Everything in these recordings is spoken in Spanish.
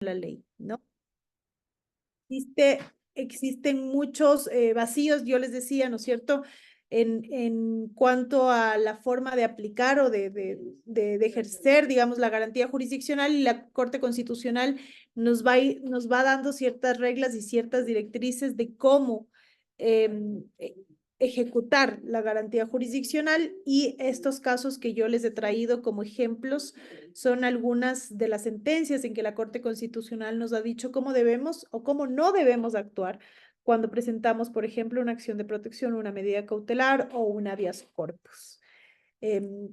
la ley, ¿no? Existen muchos vacíos, yo les decía, ¿no es cierto?, en cuanto a la forma de aplicar o de ejercer, digamos, la garantía jurisdiccional, y la Corte Constitucional nos va dando ciertas reglas y ciertas directrices de cómo em, eh, ejecutar la garantía jurisdiccional, y estos casos que yo les he traído como ejemplos son algunas de las sentencias en que la Corte Constitucional nos ha dicho cómo debemos o cómo no debemos actuar cuando presentamos, por ejemplo, una acción de protección, una medida cautelar o un habeas corpus.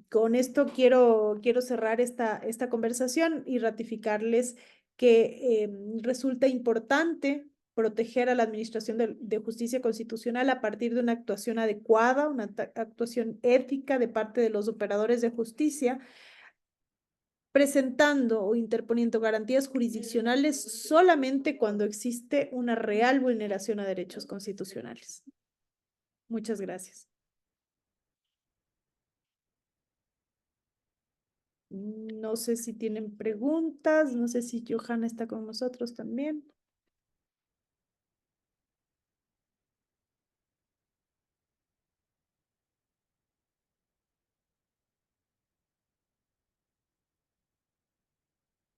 Con esto quiero cerrar esta conversación y ratificarles que resulta importante proteger a la Administración de Justicia Constitucional a partir de una actuación adecuada, una actuación ética de parte de los operadores de justicia, presentando o interponiendo garantías jurisdiccionales solamente cuando existe una real vulneración a derechos constitucionales. Muchas gracias. No sé si tienen preguntas, no sé si Johanna está con nosotros también.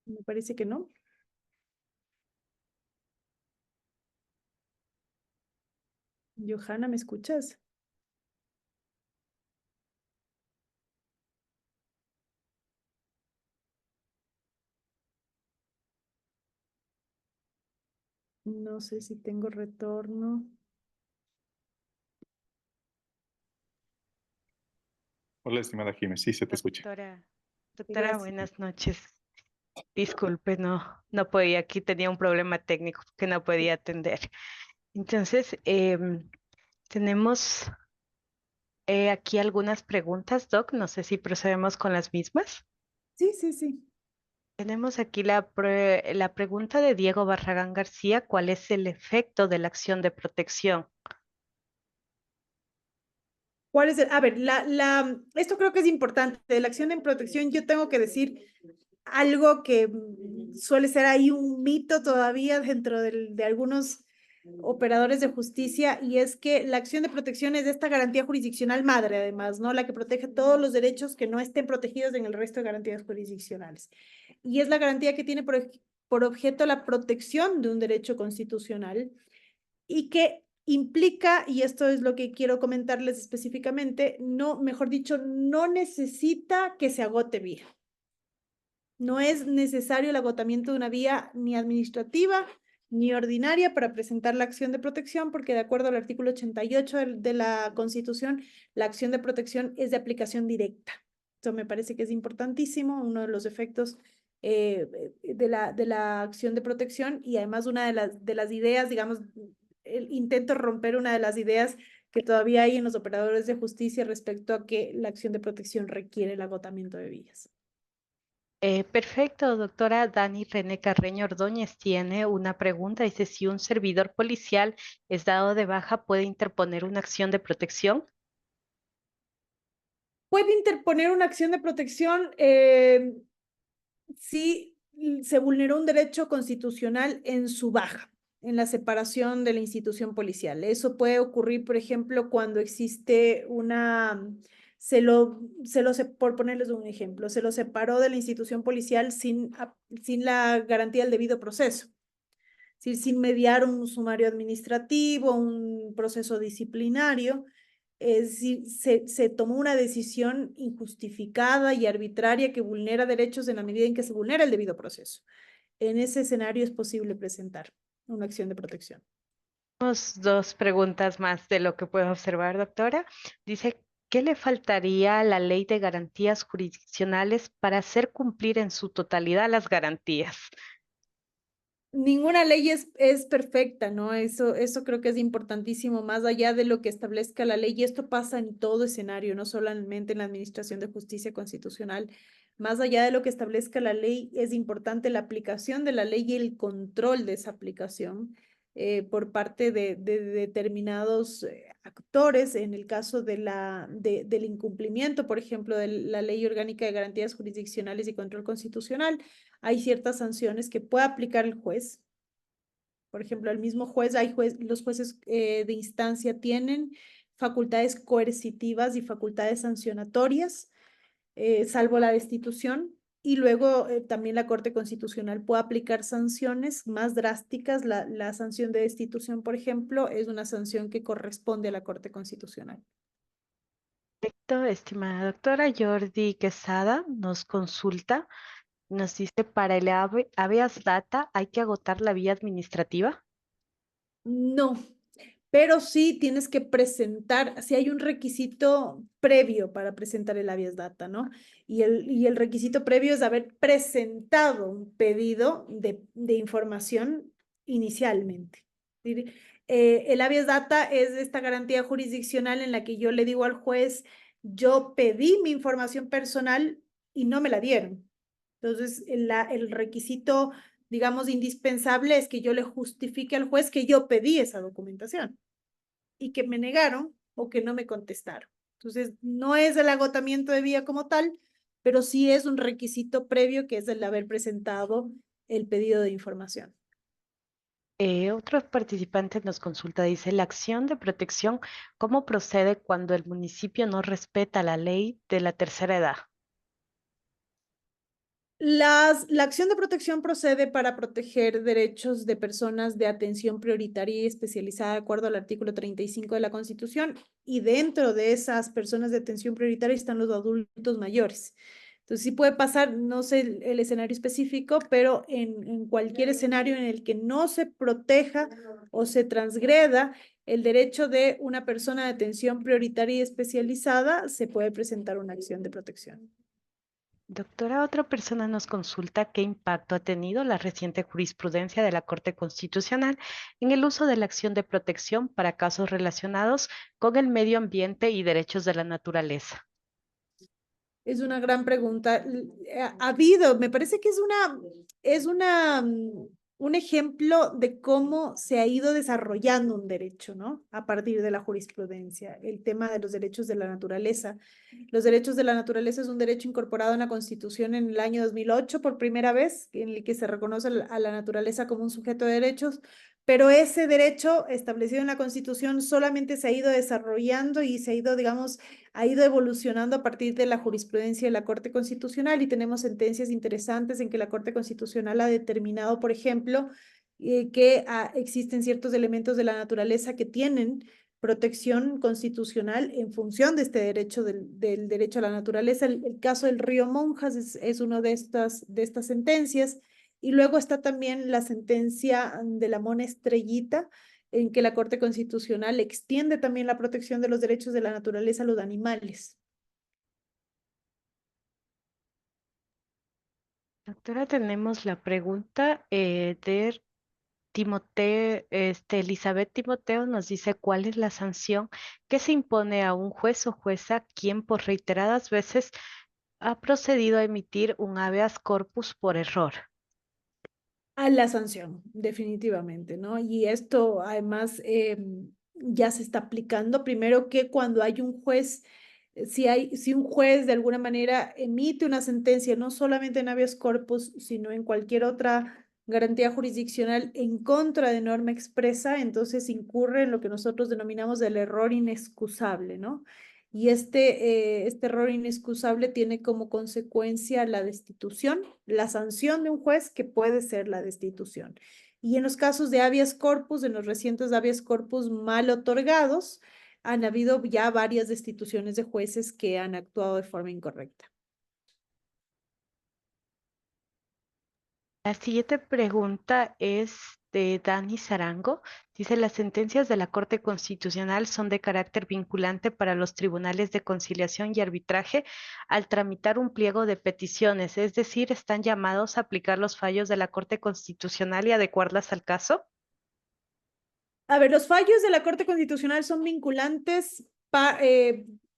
Me parece que no. Johanna, ¿me escuchas? No sé si tengo retorno. Hola, estimada Jiménez, sí se te escucha. Doctora, Gracias. buenas noches. Disculpe, no podía, aquí tenía un problema técnico que no podía atender. Entonces, tenemos aquí algunas preguntas, Doc. No sé si procedemos con las mismas. Sí, sí, sí. Tenemos aquí la pregunta de Diego Barragán García. ¿Cuál es el efecto de la acción de protección? ¿Cuál es a ver, esto creo que es importante. De la acción de protección, yo tengo que decir algo que suele ser ahí un mito todavía dentro de algunos operadores de justicia, y es que la acción de protección es esta garantía jurisdiccional madre, además, ¿no? La que protege todos los derechos que no estén protegidos en el resto de garantías jurisdiccionales. Y es la garantía que tiene por objeto la protección de un derecho constitucional, y que implica, y esto es lo que quiero comentarles específicamente, no, mejor dicho, no necesita que se agote vía. No es necesario el agotamiento de una vía ni administrativa ni ordinaria para presentar la acción de protección, porque de acuerdo al artículo 88 de la Constitución, la acción de protección es de aplicación directa. Esto me parece que es importantísimo, uno de los efectos de la acción de protección, y además una de las ideas, digamos, el intento de romper una de las ideas que todavía hay en los operadores de justicia respecto a que la acción de protección requiere el agotamiento de vías. Perfecto, doctora Dani René Carreño Ordóñez tiene una pregunta. Dice, si un servidor policial es dado de baja, ¿puede interponer una acción de protección? Puede interponer una acción de protección si se vulneró un derecho constitucional en su baja, en la separación de la institución policial. Eso puede ocurrir, por ejemplo, cuando existe por ponerles un ejemplo, se lo separó de la institución policial sin la garantía del debido proceso, sin mediar un sumario administrativo, un proceso disciplinario. Si se tomó una decisión injustificada y arbitraria que vulnera derechos en la medida en que se vulnera el debido proceso. En ese escenario es posible presentar una acción de protección. Tenemos dos preguntas más de lo que puedo observar, doctora. Dice, ¿qué le faltaría a la ley de garantías jurisdiccionales para hacer cumplir en su totalidad las garantías? Ninguna ley es perfecta, ¿no? Eso creo que es importantísimo, más allá de lo que establezca la ley, y esto pasa en todo escenario, no solamente en la Administración de Justicia Constitucional. Más allá de lo que establezca la ley, es importante la aplicación de la ley y el control de esa aplicación por parte de determinados actores en el caso del incumplimiento, por ejemplo, de la Ley Orgánica de Garantías Jurisdiccionales y Control Constitucional. Hay ciertas sanciones que puede aplicar el juez. Por ejemplo, el mismo juez, los jueces de instancia tienen facultades coercitivas y facultades sancionatorias, salvo la destitución. Y luego también la Corte Constitucional puede aplicar sanciones más drásticas. La sanción de destitución, por ejemplo, es una sanción que corresponde a la Corte Constitucional. Perfecto, estimada doctora. Jordi Quesada nos consulta, nos dice, para el habeas data hay que agotar la vía administrativa. No, pero sí tienes que presentar, si hay un requisito previo para presentar el habeas data, ¿no? Y el requisito previo es haber presentado un pedido de información inicialmente. El habeas data es esta garantía jurisdiccional en la que yo le digo al juez, yo pedí mi información personal y no me la dieron. Entonces, el requisito, digamos, indispensable es que yo le justifique al juez que yo pedí esa documentación y que me negaron o que no me contestaron. Entonces, no es el agotamiento de vía como tal, pero sí es un requisito previo que es el haber presentado el pedido de información. Otro participante nos consulta, dice, la acción de protección, ¿cómo procede cuando el municipio no respeta la ley de la tercera edad? La acción de protección procede para proteger derechos de personas de atención prioritaria y especializada de acuerdo al artículo 35 de la Constitución, y dentro de esas personas de atención prioritaria están los adultos mayores. Entonces sí puede pasar, no sé el escenario específico, pero en cualquier escenario en el que no se proteja o se transgreda el derecho de una persona de atención prioritaria y especializada, se puede presentar una acción de protección. Doctora, otra persona nos consulta qué impacto ha tenido la reciente jurisprudencia de la Corte Constitucional en el uso de la acción de protección para casos relacionados con el medio ambiente y derechos de la naturaleza. Es una gran pregunta. Ha habido, me parece que es un ejemplo de cómo se ha ido desarrollando un derecho, ¿no? A partir de la jurisprudencia, el tema de los derechos de la naturaleza. Los derechos de la naturaleza es un derecho incorporado en la Constitución en el año 2008 por primera vez, en el que se reconoce a la naturaleza como un sujeto de derechos, pero ese derecho establecido en la Constitución solamente se ha ido desarrollando y se ha ido, digamos, ha ido evolucionando a partir de la jurisprudencia de la Corte Constitucional, y tenemos sentencias interesantes en que la Corte Constitucional ha determinado, por ejemplo, que existen ciertos elementos de la naturaleza que tienen protección constitucional en función de este derecho del derecho a la naturaleza. El caso del río Monjas es uno de estas sentencias, y luego está también la sentencia de la Mona Estrellita, en que la Corte Constitucional extiende también la protección de los derechos de la naturaleza a los animales. Doctora, tenemos la pregunta de Timoteo, Elizabeth Timoteo nos dice cuál es la sanción que se impone a un juez o jueza quien por reiteradas veces ha procedido a emitir un habeas corpus por error. A la sanción, definitivamente, ¿no? Y esto además ya se está aplicando. Primero que cuando hay un juez, si un juez de alguna manera emite una sentencia, no solamente en habeas corpus, sino en cualquier otra garantía jurisdiccional en contra de norma expresa, entonces incurre en lo que nosotros denominamos el error inexcusable, ¿no? Y este error inexcusable tiene como consecuencia la destitución, la sanción de un juez, que puede ser la destitución. Y en los casos de habeas corpus, en los recientes habeas corpus mal otorgados, han habido ya varias destituciones de jueces que han actuado de forma incorrecta. La siguiente pregunta es de Dani Zarango. Dice, las sentencias de la Corte Constitucional son de carácter vinculante para los tribunales de conciliación y arbitraje al tramitar un pliego de peticiones, es decir, están llamados a aplicar los fallos de la Corte Constitucional y adecuarlas al caso. A ver, los fallos de la Corte Constitucional son vinculantes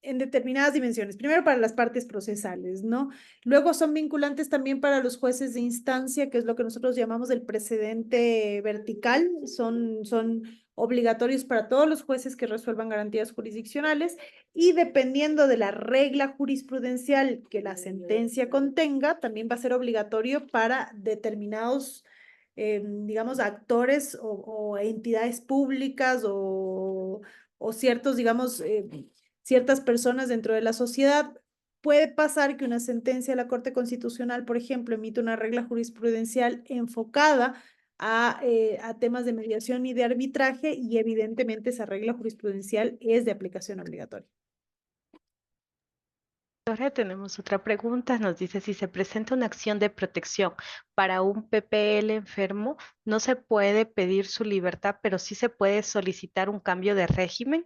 en determinadas dimensiones. Primero para las partes procesales, ¿no? Luego son vinculantes también para los jueces de instancia, que es lo que nosotros llamamos el precedente vertical. Son obligatorios para todos los jueces que resuelvan garantías jurisdiccionales y dependiendo de la regla jurisprudencial que la sentencia contenga, también va a ser obligatorio para determinados, digamos, actores o entidades públicas o ciertos, digamos, ciertas personas dentro de la sociedad. Puede pasar que una sentencia de la Corte Constitucional, por ejemplo, emite una regla jurisprudencial enfocada a temas de mediación y de arbitraje y evidentemente esa regla jurisprudencial es de aplicación obligatoria. Ahora tenemos otra pregunta, nos dice si se presenta una acción de protección para un PPL enfermo, no se puede pedir su libertad, pero sí se puede solicitar un cambio de régimen.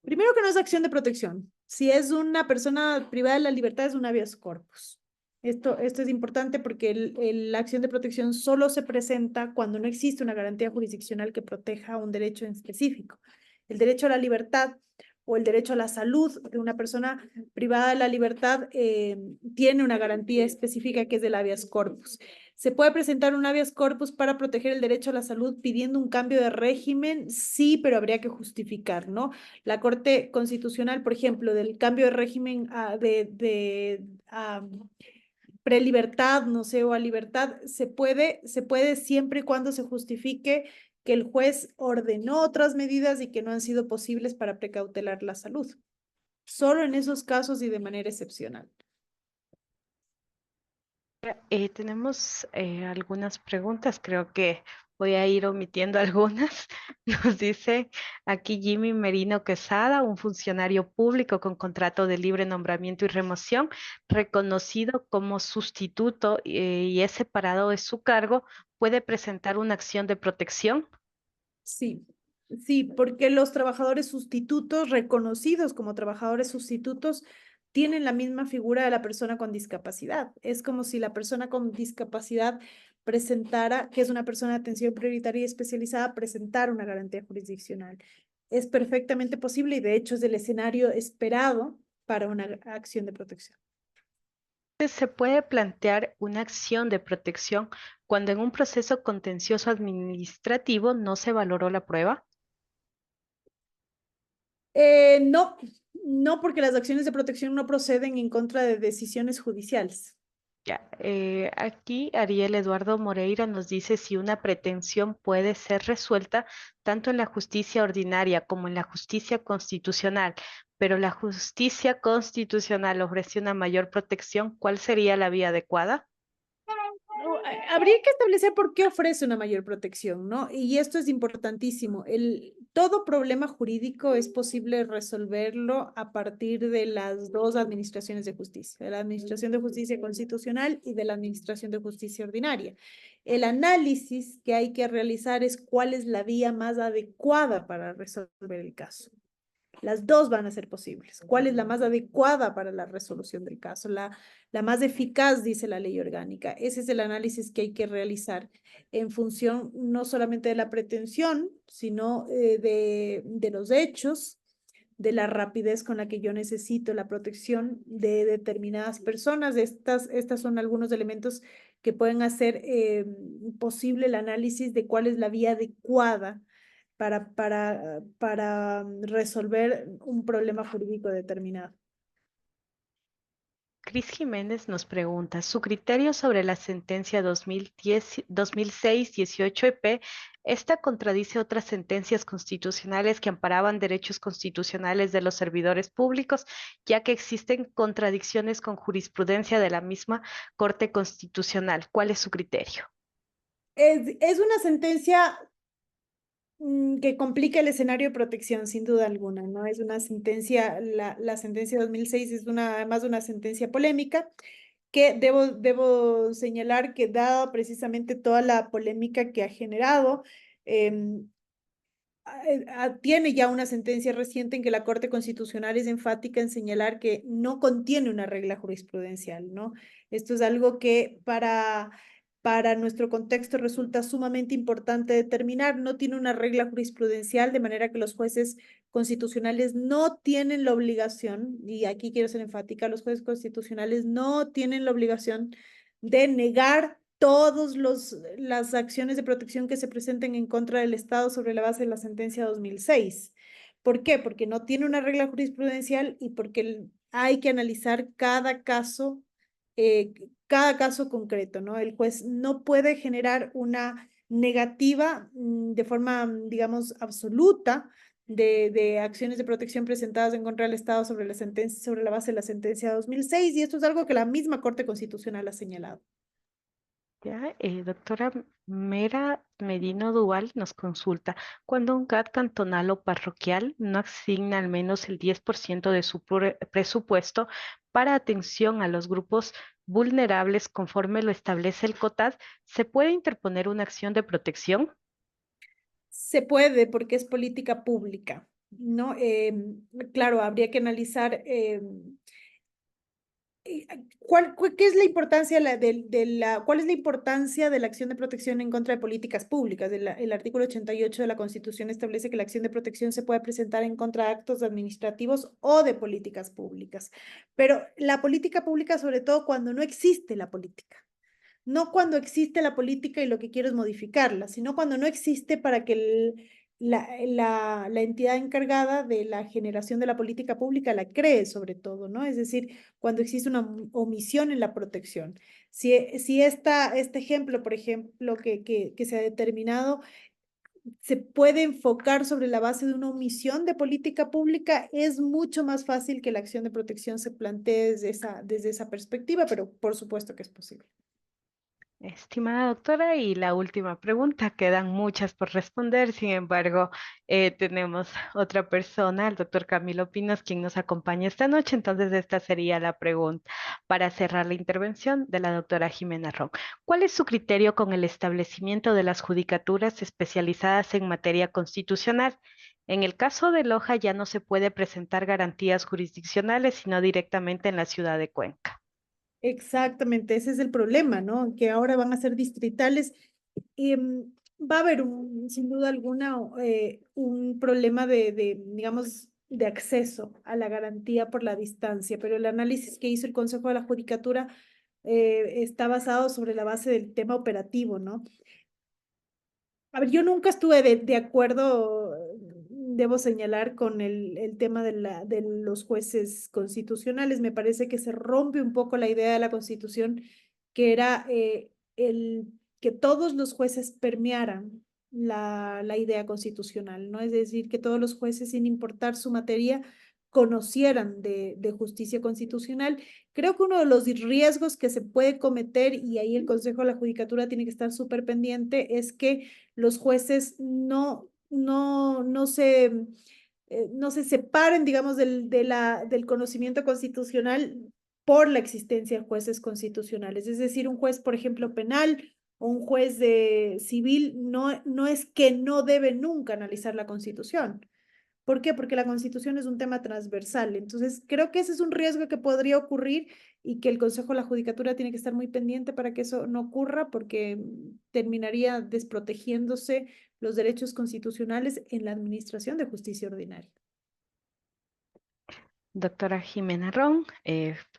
Primero que no es acción de protección. Si es una persona privada de la libertad, es un habeas corpus. Esto es importante porque la acción de protección solo se presenta cuando no existe una garantía jurisdiccional que proteja un derecho en específico. El derecho a la libertad o el derecho a la salud de una persona privada de la libertad tiene una garantía específica que es del habeas corpus. ¿Se puede presentar un habeas corpus para proteger el derecho a la salud pidiendo un cambio de régimen? Sí, pero habría que justificar, ¿no? La Corte Constitucional, por ejemplo, del cambio de régimen de prelibertad, no sé, o a libertad, se puede siempre y cuando se justifique que el juez ordenó otras medidas y que no han sido posibles para precautelar la salud. Solo en esos casos y de manera excepcional. Tenemos algunas preguntas, creo que voy a ir omitiendo algunas. Nos dice aquí Jimmy Merino Quesada, un funcionario público con contrato de libre nombramiento y remoción, reconocido como sustituto y es separado de su cargo, ¿puede presentar una acción de protección? Sí, sí, porque los trabajadores sustitutos, reconocidos como trabajadores sustitutos, tienen la misma figura de la persona con discapacidad. Es como si la persona con discapacidad presentara, que es una persona de atención prioritaria y especializada, presentara una garantía jurisdiccional. Es perfectamente posible y de hecho es el escenario esperado para una acción de protección. ¿Se puede plantear una acción de protección cuando en un proceso contencioso administrativo no se valoró la prueba? No, no porque las acciones de protección no proceden en contra de decisiones judiciales. Ya, aquí Ariel Eduardo Moreira nos dice si una pretensión puede ser resuelta tanto en la justicia ordinaria como en la justicia constitucional, pero la justicia constitucional ofrece una mayor protección, ¿cuál sería la vía adecuada? Habría que establecer por qué ofrece una mayor protección, ¿no? Y esto es importantísimo. Todo problema jurídico es posible resolverlo a partir de las dos administraciones de justicia, de la Administración de Justicia Constitucional y de la Administración de Justicia Ordinaria. El análisis que hay que realizar es cuál es la vía más adecuada para resolver el caso. Las dos van a ser posibles. ¿Cuál es la más adecuada para la resolución del caso? La más eficaz, dice la ley orgánica. Ese es el análisis que hay que realizar en función no solamente de la pretensión, sino de los hechos, de la rapidez con la que yo necesito la protección de determinadas personas. Estas son algunos elementos que pueden hacer posible el análisis de cuál es la vía adecuada para resolver un problema jurídico determinado. Cris Jiménez nos pregunta, su criterio sobre la sentencia 2006-18EP, ¿esta contradice otras sentencias constitucionales que amparaban derechos constitucionales de los servidores públicos, ya que existen contradicciones con jurisprudencia de la misma Corte Constitucional? ¿Cuál es su criterio? Es una sentencia que complica el escenario de protección, sin duda alguna, ¿no? Es una sentencia, la sentencia 2006 es además una sentencia polémica, que debo señalar que dado precisamente toda la polémica que ha generado, tiene ya una sentencia reciente en que la Corte Constitucional es enfática en señalar que no contiene una regla jurisprudencial, ¿no? Esto es algo que para para nuestro contexto resulta sumamente importante determinar. No tiene una regla jurisprudencial, de manera que los jueces constitucionales no tienen la obligación, y aquí quiero ser enfática, los jueces constitucionales no tienen la obligación de negar todas las acciones de protección que se presenten en contra del Estado sobre la base de la sentencia 2006. ¿Por qué? Porque no tiene una regla jurisprudencial y porque hay que analizar cada caso concreto, ¿no? El juez no puede generar una negativa de forma, digamos, absoluta de acciones de protección presentadas en contra del Estado sobre la base de la sentencia 2006, y esto es algo que la misma Corte Constitucional ha señalado. Ya, doctora Mera Medino Duval nos consulta, cuando un GAT cantonal o parroquial no asigna al menos el 10% de su presupuesto para atención a los grupos vulnerables conforme lo establece el COTAD, ¿se puede interponer una acción de protección? Se puede porque es política pública, ¿no? Claro, habría que analizar ¿qué es la importancia cuál es la importancia de la acción de protección en contra de políticas públicas? El artículo 88 de la Constitución establece que la acción de protección se puede presentar en contra de actos administrativos o de políticas públicas, pero la política pública sobre todo cuando no existe la política. No cuando existe la política y lo que quiero es modificarla, sino cuando no existe para que la entidad encargada de la generación de la política pública la cree sobre todo, ¿no? Es decir, cuando existe una omisión en la protección. Si este ejemplo, por ejemplo, que se ha determinado, se puede enfocar sobre la base de una omisión de política pública, es mucho más fácil que la acción de protección se plantee desde esa perspectiva, pero por supuesto que es posible. Estimada doctora, y la última pregunta, quedan muchas por responder, sin embargo, tenemos otra persona, el doctor Camilo Pinos, quien nos acompaña esta noche, entonces esta sería la pregunta para cerrar la intervención de la doctora Jimena Ron. ¿Cuál es su criterio con el establecimiento de las judicaturas especializadas en materia constitucional? En el caso de Loja ya no se puede presentar garantías jurisdiccionales, sino directamente en la ciudad de Cuenca. Exactamente, ese es el problema, ¿no? Que ahora van a ser distritales. Y, va a haber sin duda alguna un problema digamos, de acceso a la garantía por la distancia, pero el análisis que hizo el Consejo de la Judicatura está basado sobre la base del tema operativo, ¿no? A ver, yo nunca estuve de acuerdo, debo señalar, con el tema de los jueces constitucionales. Me parece que se rompe un poco la idea de la Constitución, que era que todos los jueces permearan la idea constitucional, ¿no? Es decir, que todos los jueces, sin importar su materia, conocieran de justicia constitucional. Creo que uno de los riesgos que se puede cometer, y ahí el Consejo de la Judicatura tiene que estar súper pendiente, es que los jueces no se separen, digamos, del conocimiento constitucional por la existencia de jueces constitucionales. Es decir, un juez, por ejemplo, penal o un juez de civil no es que no debe nunca analizar la Constitución. ¿Por qué? Porque la Constitución es un tema transversal. Entonces, creo que ese es un riesgo que podría ocurrir y que el Consejo de la Judicatura tiene que estar muy pendiente para que eso no ocurra, porque terminaría desprotegiéndose los derechos constitucionales en la administración de justicia ordinaria. Doctora Jimena Ron,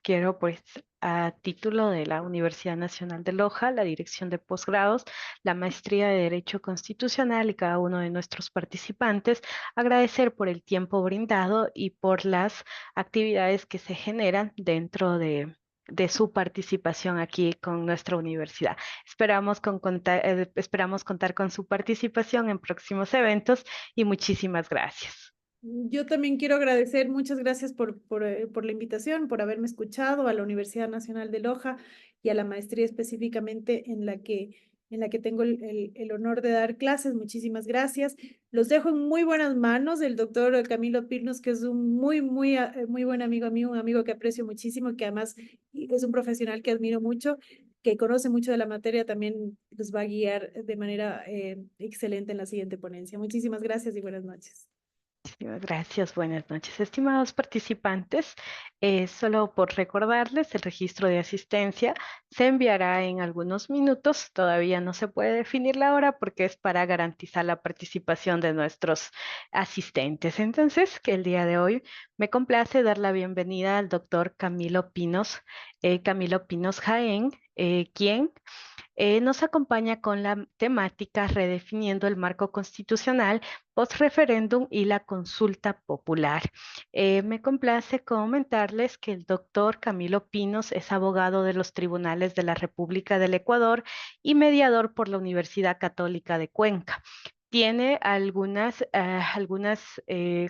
quiero pues a título de la Universidad Nacional de Loja, la Dirección de Posgrados, la Maestría de Derecho Constitucional y cada uno de nuestros participantes, agradecer por el tiempo brindado y por las actividades que se generan dentro de su participación aquí con nuestra universidad. Esperamos contar con su participación en próximos eventos y muchísimas gracias. Yo también quiero agradecer, muchas gracias por la invitación, por haberme escuchado, a la Universidad Nacional de Loja y a la maestría específicamente en la que tengo el honor de dar clases. Muchísimas gracias. Los dejo en muy buenas manos del doctor Camilo Pirnos, que es un muy buen amigo mío, un amigo que aprecio muchísimo, que además es un profesional que admiro mucho, que conoce mucho de la materia, también los va a guiar de manera excelente en la siguiente ponencia. Muchísimas gracias y buenas noches. Muchísimas gracias, buenas noches. Estimados participantes, solo por recordarles, el registro de asistencia se enviará en algunos minutos. Todavía no se puede definir la hora porque es para garantizar la participación de nuestros asistentes. Entonces, que el día de hoy me complace dar la bienvenida al doctor Camilo Pinos Jaén, quien nos acompaña con la temática Redefiniendo el marco constitucional, post-referéndum y la consulta popular. Me complace comentarles que el doctor Camilo Pinos es abogado de los tribunales de la República del Ecuador y mediador por la Universidad Católica de Cuenca. Tiene algunas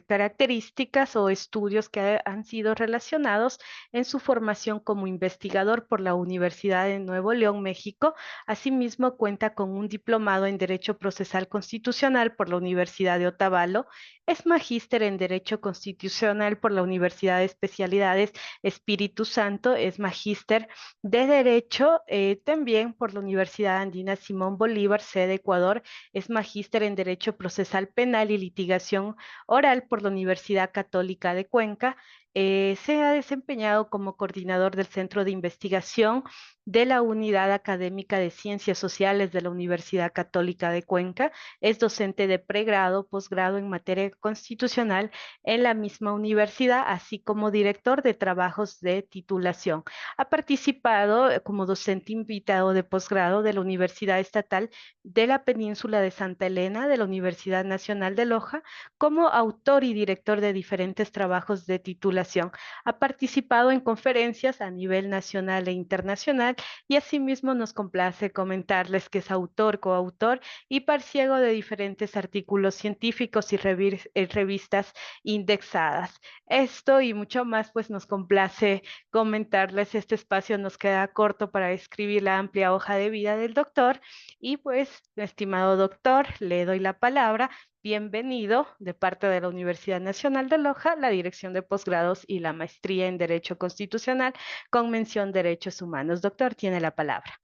características o estudios que han sido relacionados en su formación como investigador por la Universidad de Nuevo León, México. Asimismo, cuenta con un diplomado en Derecho Procesal Constitucional por la Universidad de Otavalo, es magíster en Derecho Constitucional por la Universidad de Especialidades Espíritu Santo, es magíster de Derecho también por la Universidad Andina Simón Bolívar, sede Ecuador, es magíster en Derecho Procesal Penal y Litigación Oral por la Universidad Católica de Cuenca. Se ha desempeñado como coordinador del Centro de Investigación de la Unidad Académica de Ciencias Sociales de la Universidad Católica de Cuenca. Es docente de pregrado, posgrado en materia constitucional en la misma universidad, así como director de trabajos de titulación. Ha participado como docente invitado de posgrado de la Universidad Estatal de la Península de Santa Elena, de la Universidad Nacional de Loja, como autor y director de diferentes trabajos de titulación. Ha participado en conferencias a nivel nacional e internacional y asimismo nos complace comentarles que es autor, coautor y parciego de diferentes artículos científicos y revistas indexadas. Esto y mucho más, pues nos complace comentarles. Este espacio nos queda corto para escribir la amplia hoja de vida del doctor y pues, estimado doctor, le doy la palabra. Bienvenido de parte de la Universidad Nacional de Loja, la Dirección de Posgrados y la Maestría en Derecho Constitucional con mención Derechos Humanos. Doctor, tiene la palabra.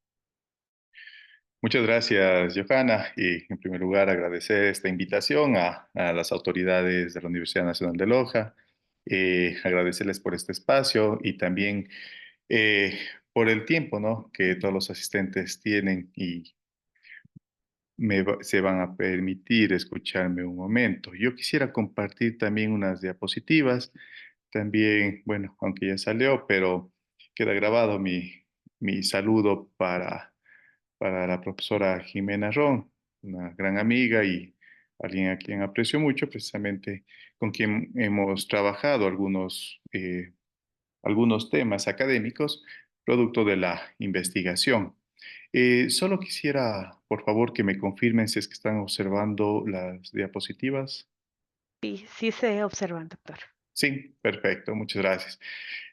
Muchas gracias, Johanna. Y en primer lugar, agradecer esta invitación a las autoridades de la Universidad Nacional de Loja, agradecerles por este espacio y también por el tiempo, ¿no?, que todos los asistentes tienen y se van a permitir escucharme un momento. Yo quisiera compartir también unas diapositivas. También, bueno, aunque ya salió, pero queda grabado mi saludo para la profesora Jimena Ron, una gran amiga y alguien a quien aprecio mucho, precisamente con quien hemos trabajado algunos temas académicos, producto de la investigación. Solo quisiera, por favor, que me confirmen si es que están observando las diapositivas. Sí, sí se observan, doctor. Sí, perfecto, muchas gracias.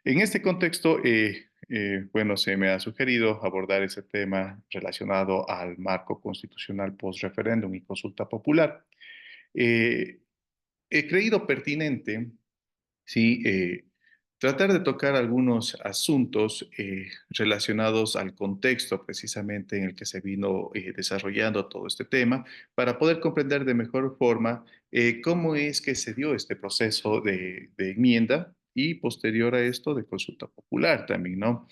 En este contexto, bueno, se me ha sugerido abordar ese tema relacionado al marco constitucional post-referéndum y consulta popular. Eh, He creído pertinente, sí, tratar de tocar algunos asuntos relacionados al contexto precisamente en el que se vino desarrollando todo este tema, para poder comprender de mejor forma cómo es que se dio este proceso de enmienda y posterior a esto de consulta popular también, ¿no?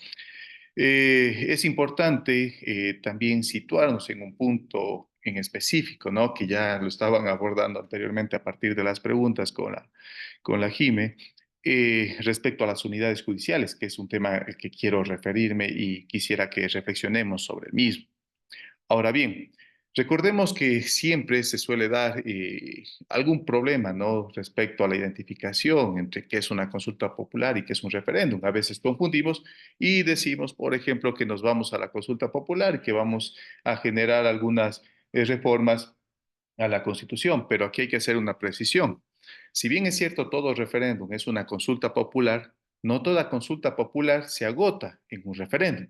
Es importante también situarnos en un punto en específico, ¿no?, que ya lo estaban abordando anteriormente a partir de las preguntas con la Jime, respecto a las unidades judiciales, que es un tema al que quiero referirme y quisiera que reflexionemos sobre el mismo. Ahora bien, recordemos que siempre se suele dar algún problema, ¿no?, respecto a la identificación entre qué es una consulta popular y qué es un referéndum. A veces confundimos y decimos, por ejemplo, que nos vamos a la consulta popular y que vamos a generar algunas reformas a la Constitución, pero aquí hay que hacer una precisión. Si bien es cierto, todo referéndum es una consulta popular, no toda consulta popular se agota en un referéndum.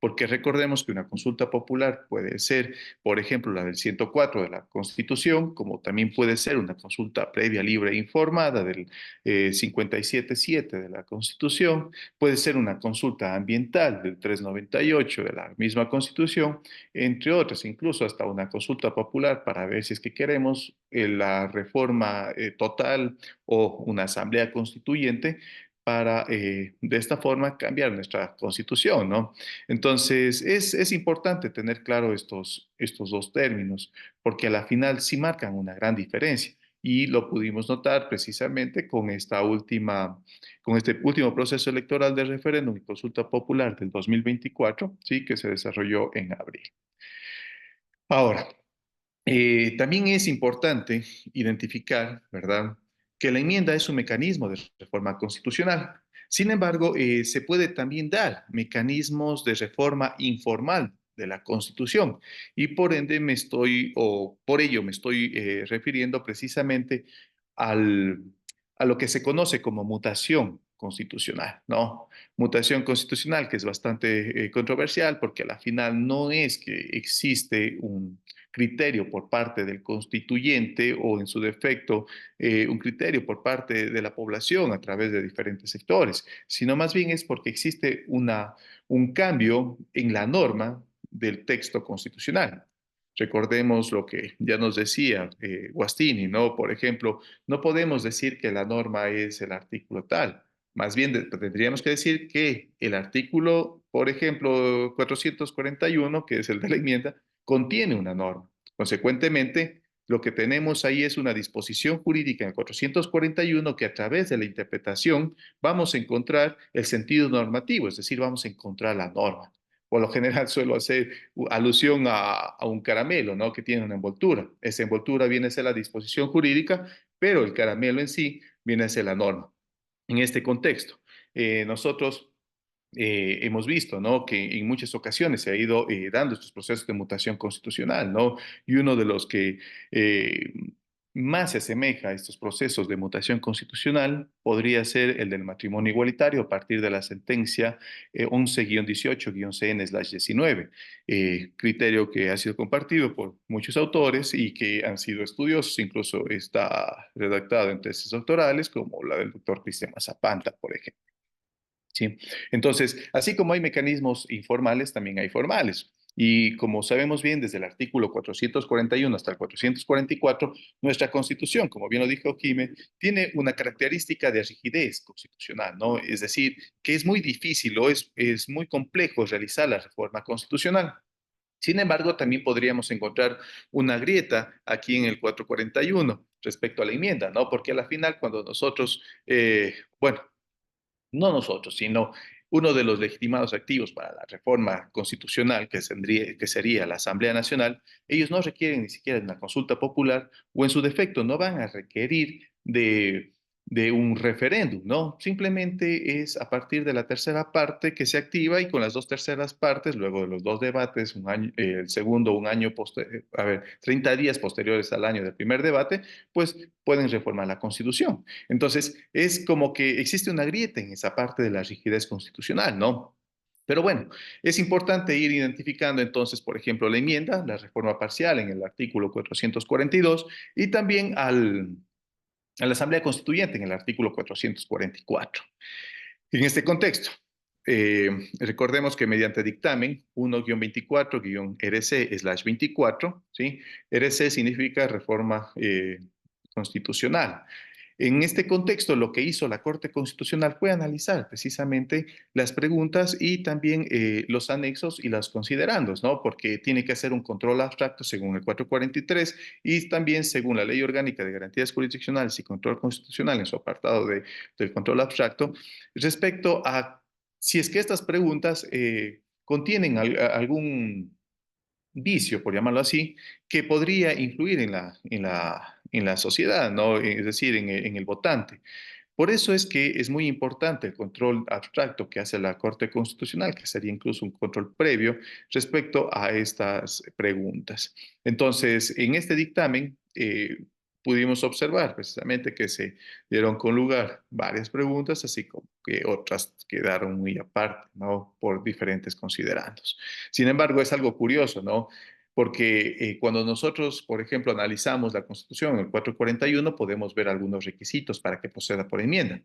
porque recordemos que una consulta popular puede ser, por ejemplo, la del 104 de la Constitución, como también puede ser una consulta previa, libre e informada del 57.7 de la Constitución, puede ser una consulta ambiental del 398 de la misma Constitución, entre otras, incluso hasta una consulta popular para ver si es que queremos la reforma total o una asamblea constituyente para de esta forma cambiar nuestra constitución, ¿no? Entonces, es importante tener claro estos dos términos, porque a la final sí marcan una gran diferencia. Y lo pudimos notar precisamente con este último proceso electoral de referéndum y consulta popular del 2024, ¿sí? Que se desarrolló en abril. Ahora, también es importante identificar, ¿verdad?, que la enmienda es un mecanismo de reforma constitucional. Sin embargo, se puede también dar mecanismos de reforma informal de la Constitución y por ende por ello me estoy refiriendo precisamente al, a lo que se conoce como mutación constitucional, ¿no? Mutación constitucional que es bastante controversial porque a la final no es que existe un criterio por parte del constituyente o en su defecto un criterio por parte de la población a través de diferentes sectores, sino más bien es porque existe un cambio en la norma del texto constitucional. Recordemos lo que ya nos decía Guastini, ¿no? Por ejemplo, no podemos decir que la norma es el artículo tal. Más bien tendríamos que decir que el artículo, por ejemplo, 441, que es el de la enmienda, contiene una norma. Consecuentemente, lo que tenemos ahí es una disposición jurídica en el 441 que a través de la interpretación vamos a encontrar el sentido normativo, es decir, vamos a encontrar la norma. Por lo general suelo hacer alusión a un caramelo, ¿no? Que tiene una envoltura. Esa envoltura viene a ser la disposición jurídica, pero el caramelo en sí viene a ser la norma. En este contexto, nosotros hemos visto, ¿no?, que en muchas ocasiones se ha ido dando estos procesos de mutación constitucional, ¿no? Y uno de los que más se asemeja a estos procesos de mutación constitucional podría ser el del matrimonio igualitario a partir de la sentencia 11-18-CN/19, criterio que ha sido compartido por muchos autores y que han sido estudiosos, incluso está redactado en tesis doctorales como la del doctor Cristian Mazapanta, por ejemplo. ¿Sí? Entonces, así como hay mecanismos informales, también hay formales. Y como sabemos bien, desde el artículo 441 hasta el 444, nuestra Constitución, como bien lo dijo Jimé, tiene una característica de rigidez constitucional, ¿no? Es decir, que es muy difícil o es muy complejo realizar la reforma constitucional. Sin embargo, también podríamos encontrar una grieta aquí en el 441 respecto a la enmienda, ¿no? Porque a la final, cuando nosotros, bueno, no nosotros, sino uno de los legitimados activos para la reforma constitucional, que sería la Asamblea Nacional, ellos no requieren ni siquiera de una consulta popular o en su defecto no van a requerir de un referéndum, ¿no? Simplemente es a partir de la tercera parte que se activa y con las dos terceras partes, luego de los dos debates, un año, el segundo, un año, 30 días posteriores al año del primer debate, pues pueden reformar la Constitución. Entonces, es como que existe una grieta en esa parte de la rigidez constitucional, ¿no? Pero bueno, es importante ir identificando entonces, por ejemplo, la enmienda, la reforma parcial en el artículo 442 y también a la Asamblea Constituyente en el artículo 444. En este contexto, recordemos que mediante dictamen 1-24-RC/24, ¿sí? RC significa reforma constitucional. En este contexto, lo que hizo la Corte Constitucional fue analizar precisamente las preguntas y también los anexos y los considerandos, ¿no? Porque tiene que hacer un control abstracto según el 443 y también según la Ley Orgánica de Garantías Jurisdiccionales y Control Constitucional en su apartado del control abstracto, respecto a si es que estas preguntas contienen algún vicio, por llamarlo así, que podría influir en la sociedad, ¿no? Es decir, en el votante. Por eso es que es muy importante el control abstracto que hace la Corte Constitucional, que sería incluso un control previo respecto a estas preguntas. Entonces, en este dictamen, pudimos observar precisamente que se dieron con lugar varias preguntas, así como que otras quedaron muy aparte, ¿no? Por diferentes considerandos. Sin embargo, es algo curioso, ¿no? Porque cuando nosotros, por ejemplo, analizamos la Constitución, el 441, podemos ver algunos requisitos para que proceda por enmienda.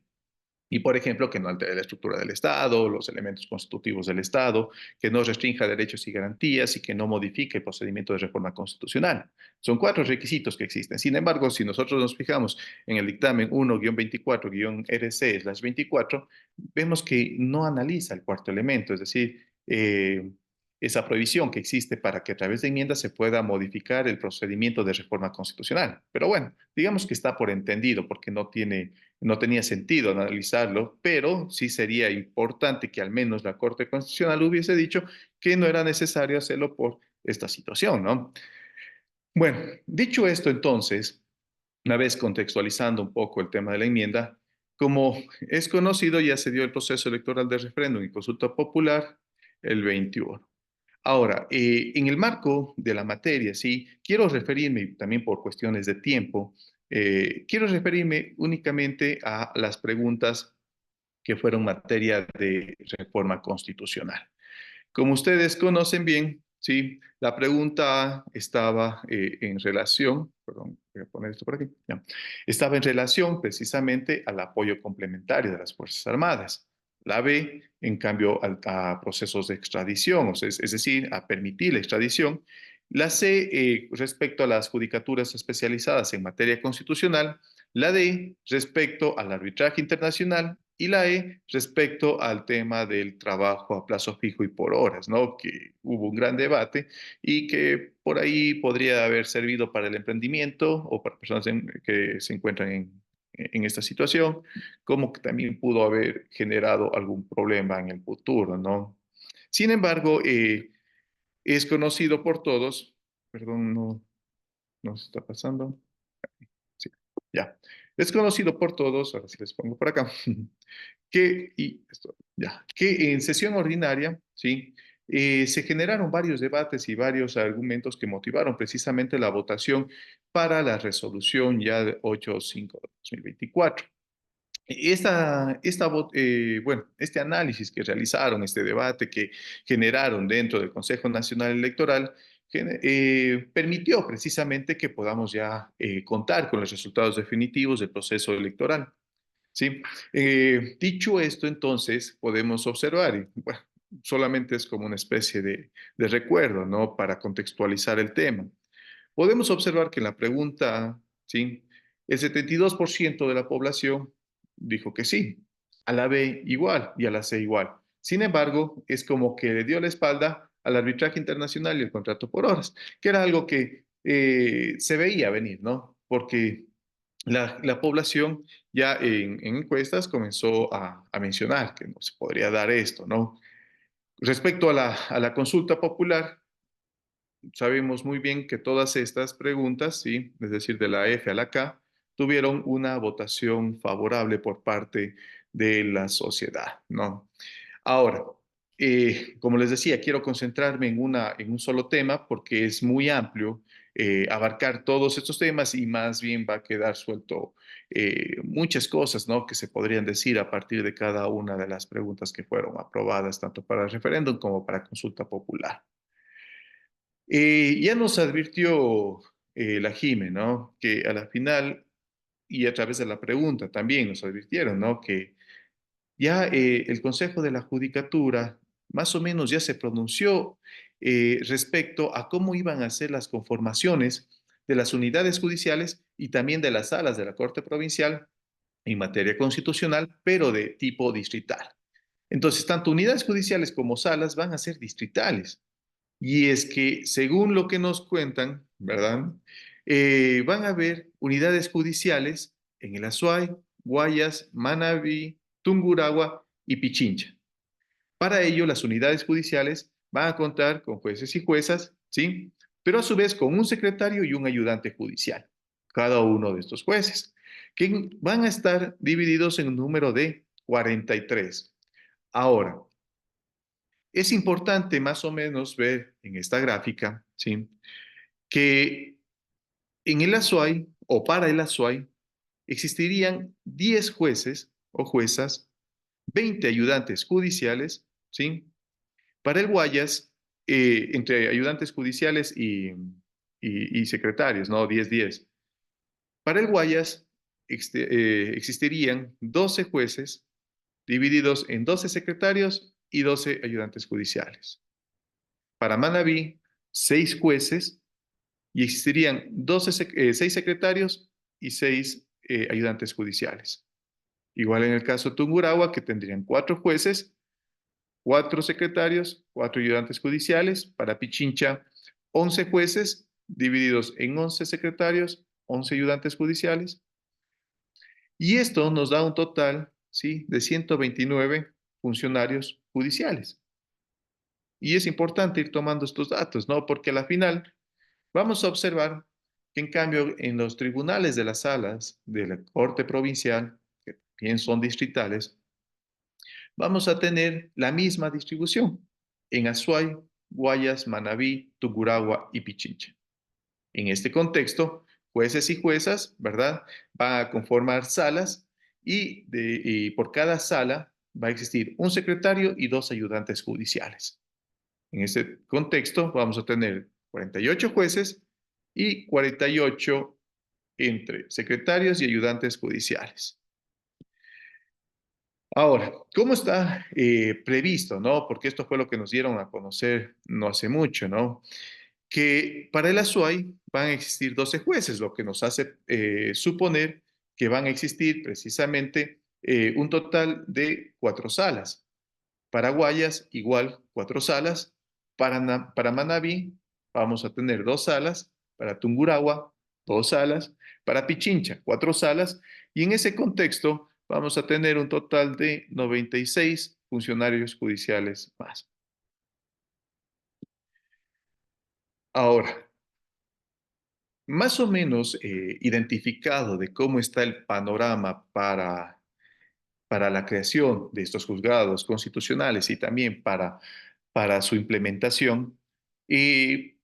Y, por ejemplo, que no altere la estructura del Estado, los elementos constitutivos del Estado, que no restrinja derechos y garantías y que no modifique el procedimiento de reforma constitucional. Son 4 requisitos que existen. Sin embargo, si nosotros nos fijamos en el dictamen 1-24-RC/24, vemos que no analiza el cuarto elemento, es decir, esa prohibición que existe para que a través de enmiendas se pueda modificar el procedimiento de reforma constitucional. Pero bueno, digamos que está por entendido porque no tenía sentido analizarlo, pero sí sería importante que al menos la Corte Constitucional hubiese dicho que no era necesario hacerlo por esta situación, ¿no? Bueno, dicho esto entonces, una vez contextualizando un poco el tema de la enmienda, como es conocido, ya se dio el proceso electoral de referéndum y consulta popular el 21. Ahora, en el marco de la materia, sí, quiero referirme, también por cuestiones de tiempo, quiero referirme únicamente a las preguntas que fueron materia de reforma constitucional. Como ustedes conocen bien, sí, la pregunta estaba en relación, perdón, voy a poner esto por aquí, ya, estaba en relación precisamente al apoyo complementario de las Fuerzas Armadas. La B, en cambio, a procesos de extradición, o sea, es decir, a permitir la extradición. La C, respecto a las judicaturas especializadas en materia constitucional. La D, respecto al arbitraje internacional. Y la E, respecto al tema del trabajo a plazo fijo y por horas, ¿no? Que hubo un gran debate y que por ahí podría haber servido para el emprendimiento o para personas que se encuentran en esta situación, como que también pudo haber generado algún problema en el futuro, ¿no? Sin embargo, es conocido por todos, perdón, no se está pasando. Sí, ya. Es conocido por todos, ahora sí les pongo por acá, que en sesión ordinaria, ¿sí? Se generaron varios debates y varios argumentos que motivaron precisamente la votación para la resolución ya de 8.5 de 2024. Bueno, este análisis que realizaron, este debate que generaron dentro del Consejo Nacional Electoral, permitió precisamente que podamos ya contar con los resultados definitivos del proceso electoral. ¿Sí? Dicho esto, entonces, podemos observar, y bueno, solamente es como una especie de recuerdo, ¿no? Para contextualizar el tema. Podemos observar que en la pregunta, ¿sí? El 72% de la población dijo que sí, a la B igual y a la C igual. Sin embargo, es como que le dio la espalda al arbitraje internacional y el contrato por horas, que era algo que se veía venir, ¿no? Porque la población ya en encuestas comenzó a mencionar que no se podría dar esto, ¿no? Respecto a la consulta popular, sabemos muy bien que todas estas preguntas, ¿sí? Es decir, de la F a la K, tuvieron una votación favorable por parte de la sociedad, ¿no? Ahora, como les decía, quiero concentrarme en un solo tema porque es muy amplio abarcar todos estos temas y más bien va a quedar suelto muchas cosas, ¿no? Que se podrían decir a partir de cada una de las preguntas que fueron aprobadas, tanto para el referéndum como para consulta popular. Ya nos advirtió la Jime, ¿no? Que a la final y a través de la pregunta también nos advirtieron, ¿no? Que ya el Consejo de la Judicatura más o menos ya se pronunció respecto a cómo iban a ser las conformaciones de las unidades judiciales y también de las salas de la Corte Provincial en materia constitucional, pero de tipo distrital. Entonces, tanto unidades judiciales como salas van a ser distritales. Y es que, según lo que nos cuentan, ¿verdad? Van a haber unidades judiciales en el Azuay, Guayas, Manabí, Tungurahua y Pichincha. Para ello, las unidades judiciales van a contar con jueces y juezas, ¿sí? Pero a su vez con un secretario y un ayudante judicial, cada uno de estos jueces, que van a estar divididos en un número de 43. Ahora, es importante más o menos ver en esta gráfica, ¿sí? Que en el Azuay o para el Azuay, existirían 10 jueces o juezas, 20 ayudantes judiciales, ¿sí? Para el Guayas, entre ayudantes judiciales y secretarios, ¿no? 10-10. Para el Guayas existirían 12 jueces divididos en 12 secretarios y 12 ayudantes judiciales. Para Manabí, 6 jueces y existirían 6 secretarios y 6 ayudantes judiciales. Igual en el caso de Tungurahua, que tendrían 4 jueces, 4 secretarios, 4 ayudantes judiciales. Para Pichincha, 11 jueces divididos en 11 secretarios, 11 ayudantes judiciales. Y esto nos da un total, ¿sí?, de 129 funcionarios judiciales. Y es importante ir tomando estos datos, ¿no? Porque a la final vamos a observar que en cambio en los tribunales de las salas de la Corte Provincial, que también son distritales, vamos a tener la misma distribución en Azuay, Guayas, Manabí, Tungurahua y Pichincha. En este contexto, jueces y juezas, ¿verdad?, van a conformar salas y por cada sala va a existir un secretario y 2 ayudantes judiciales. En este contexto vamos a tener 48 jueces y 48 entre secretarios y ayudantes judiciales. Ahora, ¿cómo está previsto, no? Porque esto fue lo que nos dieron a conocer no hace mucho, ¿no? Que para el Azuay van a existir 12 jueces, lo que nos hace suponer que van a existir precisamente un total de 4 salas. Para Guayas, igual, 4 salas. Para Manabí, vamos a tener 2 salas. Para Tungurahua, 2 salas. Para Pichincha, 4 salas. Y en ese contexto, vamos a tener un total de 96 funcionarios judiciales más. Ahora, más o menos identificado de cómo está el panorama para la creación de estos juzgados constitucionales y también para su implementación,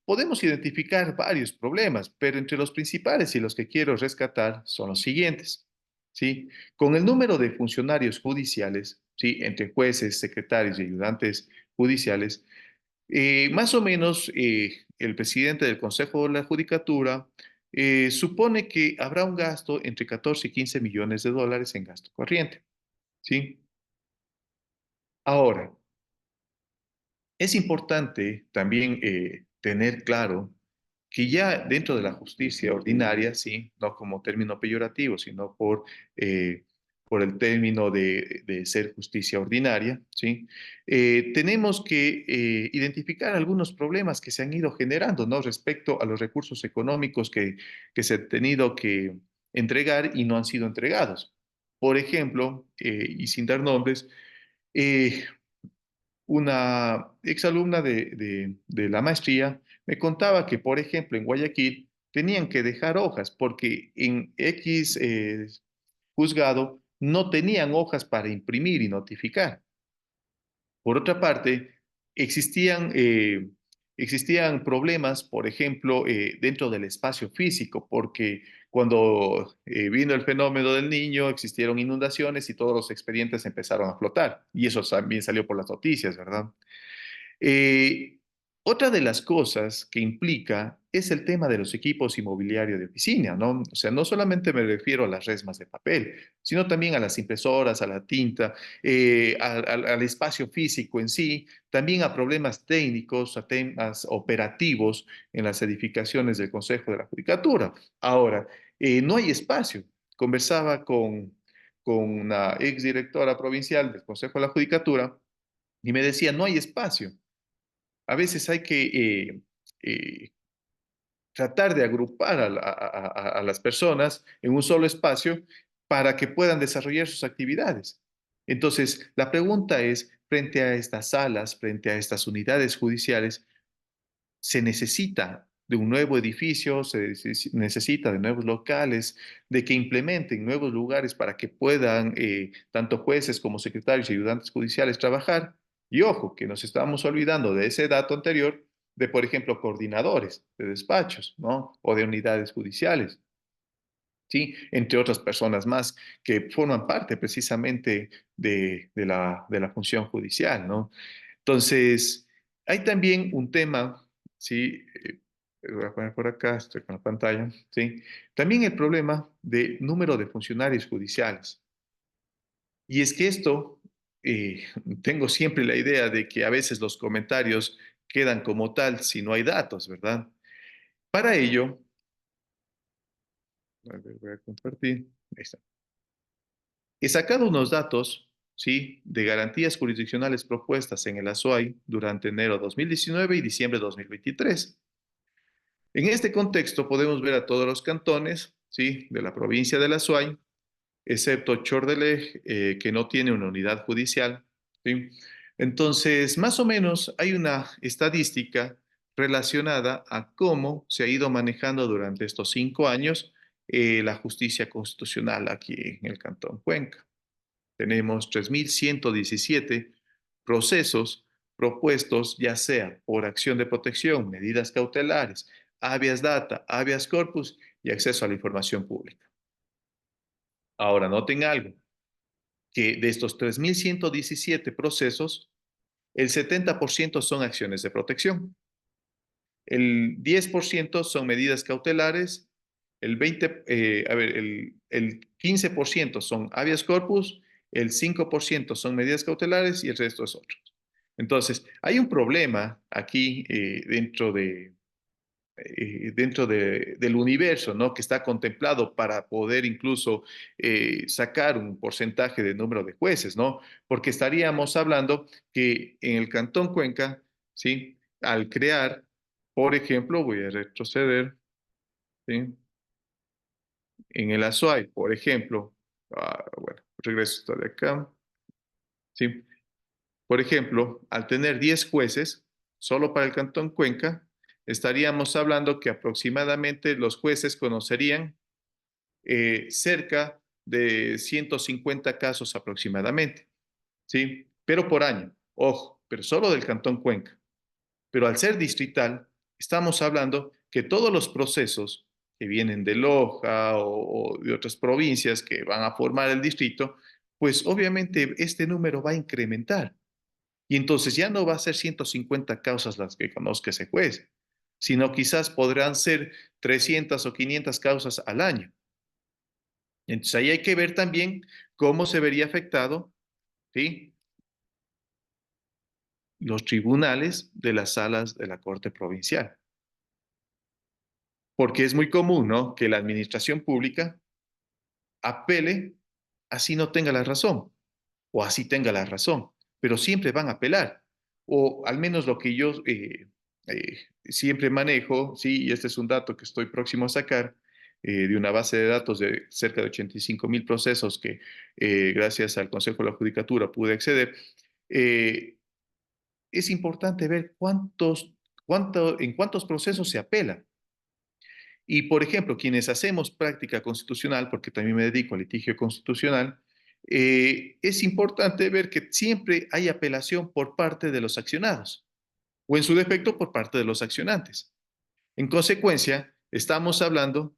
podemos identificar varios problemas, pero entre los principales y los que quiero rescatar son los siguientes. ¿Sí? Con el número de funcionarios judiciales, ¿sí?, entre jueces, secretarios y ayudantes judiciales, más o menos el presidente del Consejo de la Judicatura supone que habrá un gasto entre 14 y 15 millones de dólares en gasto corriente. ¿Sí? Ahora, es importante también tener claro que ya dentro de la justicia ordinaria, sí, no como término peyorativo, sino por el término de ser justicia ordinaria, sí, tenemos que identificar algunos problemas que se han ido generando, ¿no?, respecto a los recursos económicos que se han tenido que entregar y no han sido entregados. Por ejemplo, y sin dar nombres, eh, una exalumna de la maestría me contaba que, por ejemplo, en Guayaquil tenían que dejar hojas porque en X juzgado no tenían hojas para imprimir y notificar. Por otra parte, existían, existían problemas, por ejemplo, dentro del espacio físico, porque cuando vino el fenómeno del niño, existieron inundaciones y todos los expedientes empezaron a flotar. Y eso también salió por las noticias, ¿verdad? Eh, Otra de las cosas que implica es el tema de los equipos inmobiliarios de oficina, ¿no? O sea, no solamente me refiero a las resmas de papel, sino también a las impresoras, a la tinta, al espacio físico en sí, también a problemas técnicos, a temas operativos en las edificaciones del Consejo de la Judicatura. Ahora, no hay espacio. Conversaba con una exdirectora provincial del Consejo de la Judicatura y me decía, no hay espacio. A veces hay que eh, tratar de agrupar a las personas en un solo espacio para que puedan desarrollar sus actividades. Entonces, la pregunta es, frente a estas salas, frente a estas unidades judiciales, ¿se necesita de un nuevo edificio, se necesita de nuevos locales, de que implementen nuevos lugares para que puedan tanto jueces como secretarios y ayudantes judiciales trabajar? Y ojo, que nos estamos olvidando de ese dato anterior de, por ejemplo, coordinadores de despachos, ¿no?, o de unidades judiciales. ¿sí? Entre otras personas más que forman parte precisamente de la función judicial, ¿no? Entonces, hay también un tema, ¿sí? Voy a poner por acá, estoy con la pantalla, ¿sí? También el problema de número de funcionarios judiciales. Y es que esto, tengo siempre la idea de que a veces los comentarios quedan como tal si no hay datos, ¿verdad? Para ello, a ver, voy a compartir, ahí está. He sacado unos datos, ¿sí? De garantías jurisdiccionales propuestas en el ASUAI durante enero 2019 y diciembre 2023. En este contexto podemos ver a todos los cantones, ¿sí? De la provincia de la ASUAI, excepto Chordele, que no tiene una unidad judicial, ¿sí? Entonces, más o menos hay una estadística relacionada a cómo se ha ido manejando durante estos 5 años la justicia constitucional aquí en el Cantón Cuenca. Tenemos 3.117 procesos propuestos, ya sea por acción de protección, medidas cautelares, habeas data, habeas corpus y acceso a la información pública. Ahora, noten algo, que de estos 3.117 procesos, el 70% son acciones de protección, el 10% son medidas cautelares, el 15% son habeas corpus, el 5% son medidas cautelares y el resto es otro. Entonces, hay un problema aquí del universo, ¿no? Que está contemplado para poder incluso sacar un porcentaje de número de jueces, ¿no? Porque estaríamos hablando que en el Cantón Cuenca, ¿sí? Al crear, por ejemplo, voy a retroceder, ¿sí? En el ASUAI, por ejemplo, bueno, regreso hasta de acá, ¿sí? Por ejemplo, al tener 10 jueces, solo para el Cantón Cuenca, estaríamos hablando que aproximadamente los jueces conocerían cerca de 150 casos aproximadamente, ¿sí? Pero por año, ojo, pero solo del Cantón Cuenca. Pero al ser distrital, estamos hablando que todos los procesos que vienen de Loja o de otras provincias que van a formar el distrito, pues obviamente este número va a incrementar. Y entonces ya no va a ser 150 causas las que conozca ese juez, sino quizás podrán ser 300 o 500 causas al año. Entonces ahí hay que ver también cómo se vería afectado, ¿sí? Los tribunales de las salas de la Corte Provincial. Porque es muy común, ¿no? Que la administración pública apele así no tenga la razón o así tenga la razón, pero siempre van a apelar. O al menos lo que yo siempre manejo, ¿sí? Y este es un dato que estoy próximo a sacar de una base de datos de cerca de 85.000 procesos que gracias al Consejo de la Judicatura pude acceder. Es importante ver en cuántos procesos se apela. Y, por ejemplo, quienes hacemos práctica constitucional, porque también me dedico al litigio constitucional, es importante ver que siempre hay apelación por parte de los accionados, o en su defecto por parte de los accionantes. En consecuencia, estamos hablando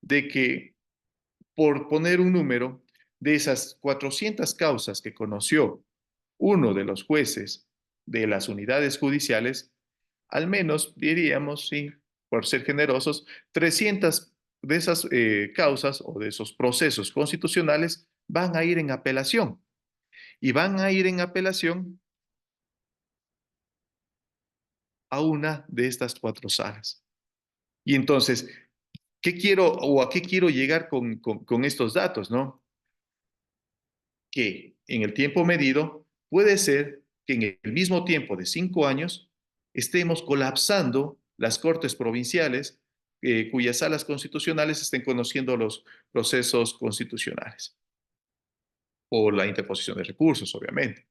de que, por poner un número, de esas 400 causas que conoció uno de los jueces de las unidades judiciales, al menos diríamos, sí, por ser generosos, 300 de esas causas o de esos procesos constitucionales van a ir en apelación y van a ir en apelación a una de estas 4 salas. Y entonces, ¿qué quiero o a qué quiero llegar con estos datos, no? Que en el tiempo medido puede ser que en el mismo tiempo de 5 años estemos colapsando las cortes provinciales cuyas salas constitucionales estén conociendo los procesos constitucionales o la interposición de recursos, obviamente.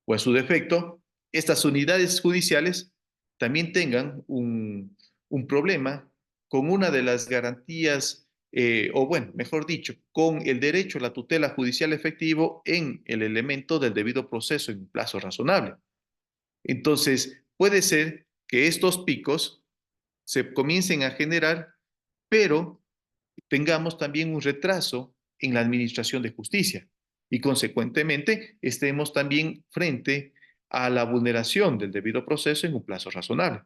O en su defecto, estas unidades judiciales también tengan un problema con una de las garantías, o bueno, mejor dicho, con el derecho a la tutela judicial efectivo en el elemento del debido proceso en un plazo razonable. Entonces, puede ser que estos picos se comiencen a generar, pero tengamos también un retraso en la administración de justicia y consecuentemente estemos también frente a la vulneración del debido proceso en un plazo razonable.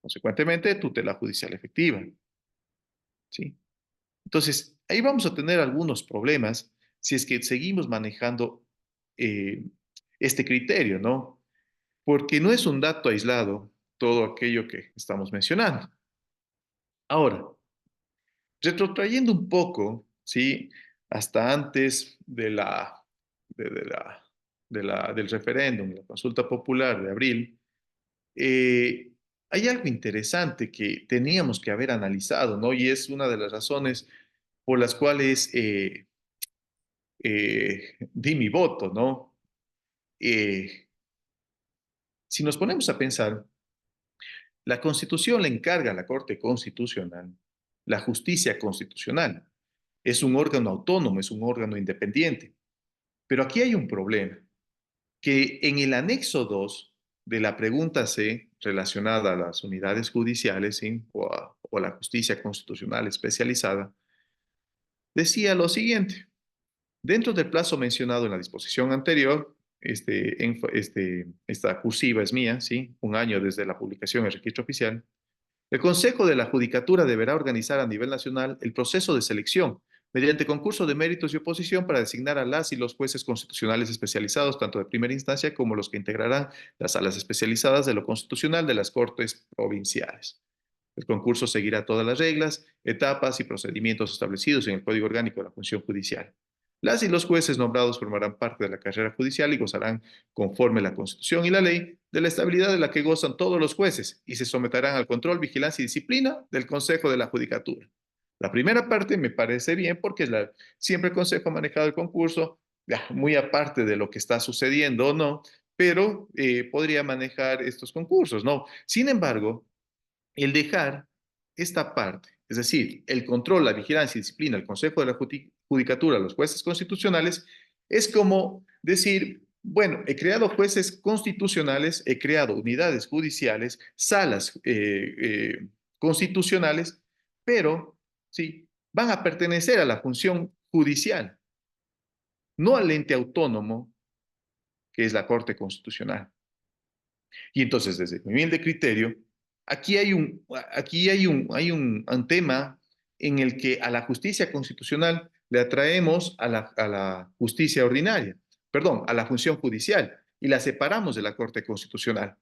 Consecuentemente, tutela judicial efectiva. ¿Sí? Entonces, ahí vamos a tener algunos problemas si es que seguimos manejando eh, este criterio, ¿no? Porque no es un dato aislado todo aquello que estamos mencionando. Ahora, retrotrayendo un poco, ¿sí? Hasta antes del referéndum, la consulta popular de abril, eh, hay algo interesante que teníamos que haber analizado, ¿no? Y es una de las razones por las cuales di mi voto, ¿no? Eh, si nos ponemos a pensar, la Constitución le encarga a la Corte Constitucional la justicia constitucional. Es un órgano autónomo, es un órgano independiente. Pero aquí hay un problema, que en el anexo 2 de la pregunta C relacionada a las unidades judiciales, ¿sí? O a la justicia constitucional especializada, decía lo siguiente: dentro del plazo mencionado en la disposición anterior, esta cursiva es mía, ¿sí? Un año desde la publicación en el registro oficial, el Consejo de la Judicatura deberá organizar a nivel nacional el proceso de selección mediante concurso de méritos y oposición para designar a las y los jueces constitucionales especializados, tanto de primera instancia como los que integrarán las salas especializadas de lo constitucional de las Cortes provinciales. El concurso seguirá todas las reglas, etapas y procedimientos establecidos en el Código Orgánico de la Función Judicial. Las y los jueces nombrados formarán parte de la carrera judicial y gozarán, conforme la Constitución y la ley, de la estabilidad de la que gozan todos los jueces y se someterán al control, vigilancia y disciplina del Consejo de la Judicatura. La primera parte me parece bien porque siempre el Consejo ha manejado el concurso, ya, muy aparte de lo que está sucediendo o no, pero podría manejar estos concursos, ¿no? Sin embargo, el dejar esta parte, es decir, el control, la vigilancia y disciplina, el Consejo de la Judicatura, los jueces constitucionales, es como decir, bueno, he creado jueces constitucionales, he creado unidades judiciales, salas constitucionales, pero sí, van a pertenecer a la función judicial, no al ente autónomo que es la Corte Constitucional. Y entonces, desde mi humilde criterio, aquí hay un tema en el que a la justicia constitucional le atraemos a la justicia ordinaria, perdón, a la función judicial, y la separamos de la Corte Constitucional.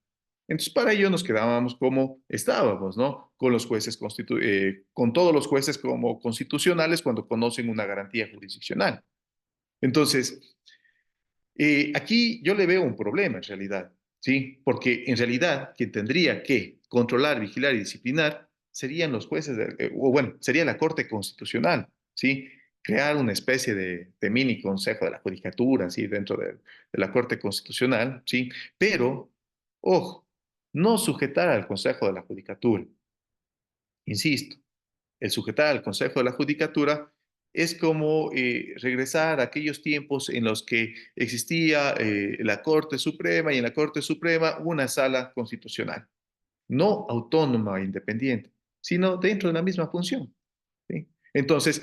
Entonces, para ello nos quedábamos como estábamos, ¿no? Con todos los jueces como constitucionales cuando conocen una garantía jurisdiccional. Entonces, aquí yo le veo un problema en realidad, ¿sí? Porque en realidad quien tendría que controlar, vigilar y disciplinar serían los jueces, o bueno, sería la Corte Constitucional, ¿sí? Crear una especie de mini consejo de la judicatura, ¿sí? Dentro de la Corte Constitucional, ¿sí? Pero, ojo, no sujetar al Consejo de la Judicatura. Insisto, el sujetar al Consejo de la Judicatura es como regresar a aquellos tiempos en los que existía la Corte Suprema y en la Corte Suprema una sala constitucional, no autónoma e independiente, sino dentro de la misma función. ¿Sí? Entonces,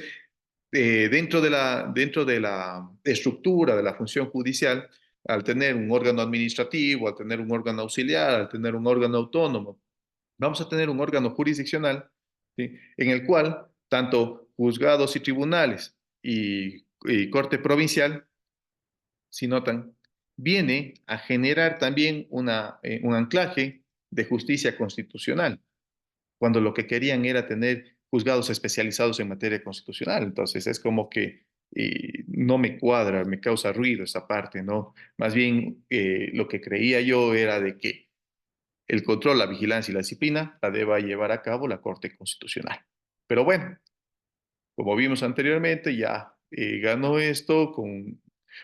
dentro de la estructura de la función judicial, al tener un órgano administrativo, al tener un órgano auxiliar, al tener un órgano autónomo, vamos a tener un órgano jurisdiccional, ¿sí? En el cual tanto juzgados y tribunales y corte provincial, si notan, viene a generar también un anclaje de justicia constitucional, cuando lo que querían era tener juzgados especializados en materia constitucional. Entonces es como que no me cuadra, me causa ruido esa parte, ¿no? Más bien lo que creía yo era de que el control, la vigilancia y la disciplina la deba llevar a cabo la Corte Constitucional. Pero bueno, como vimos anteriormente, ya ganó esto con un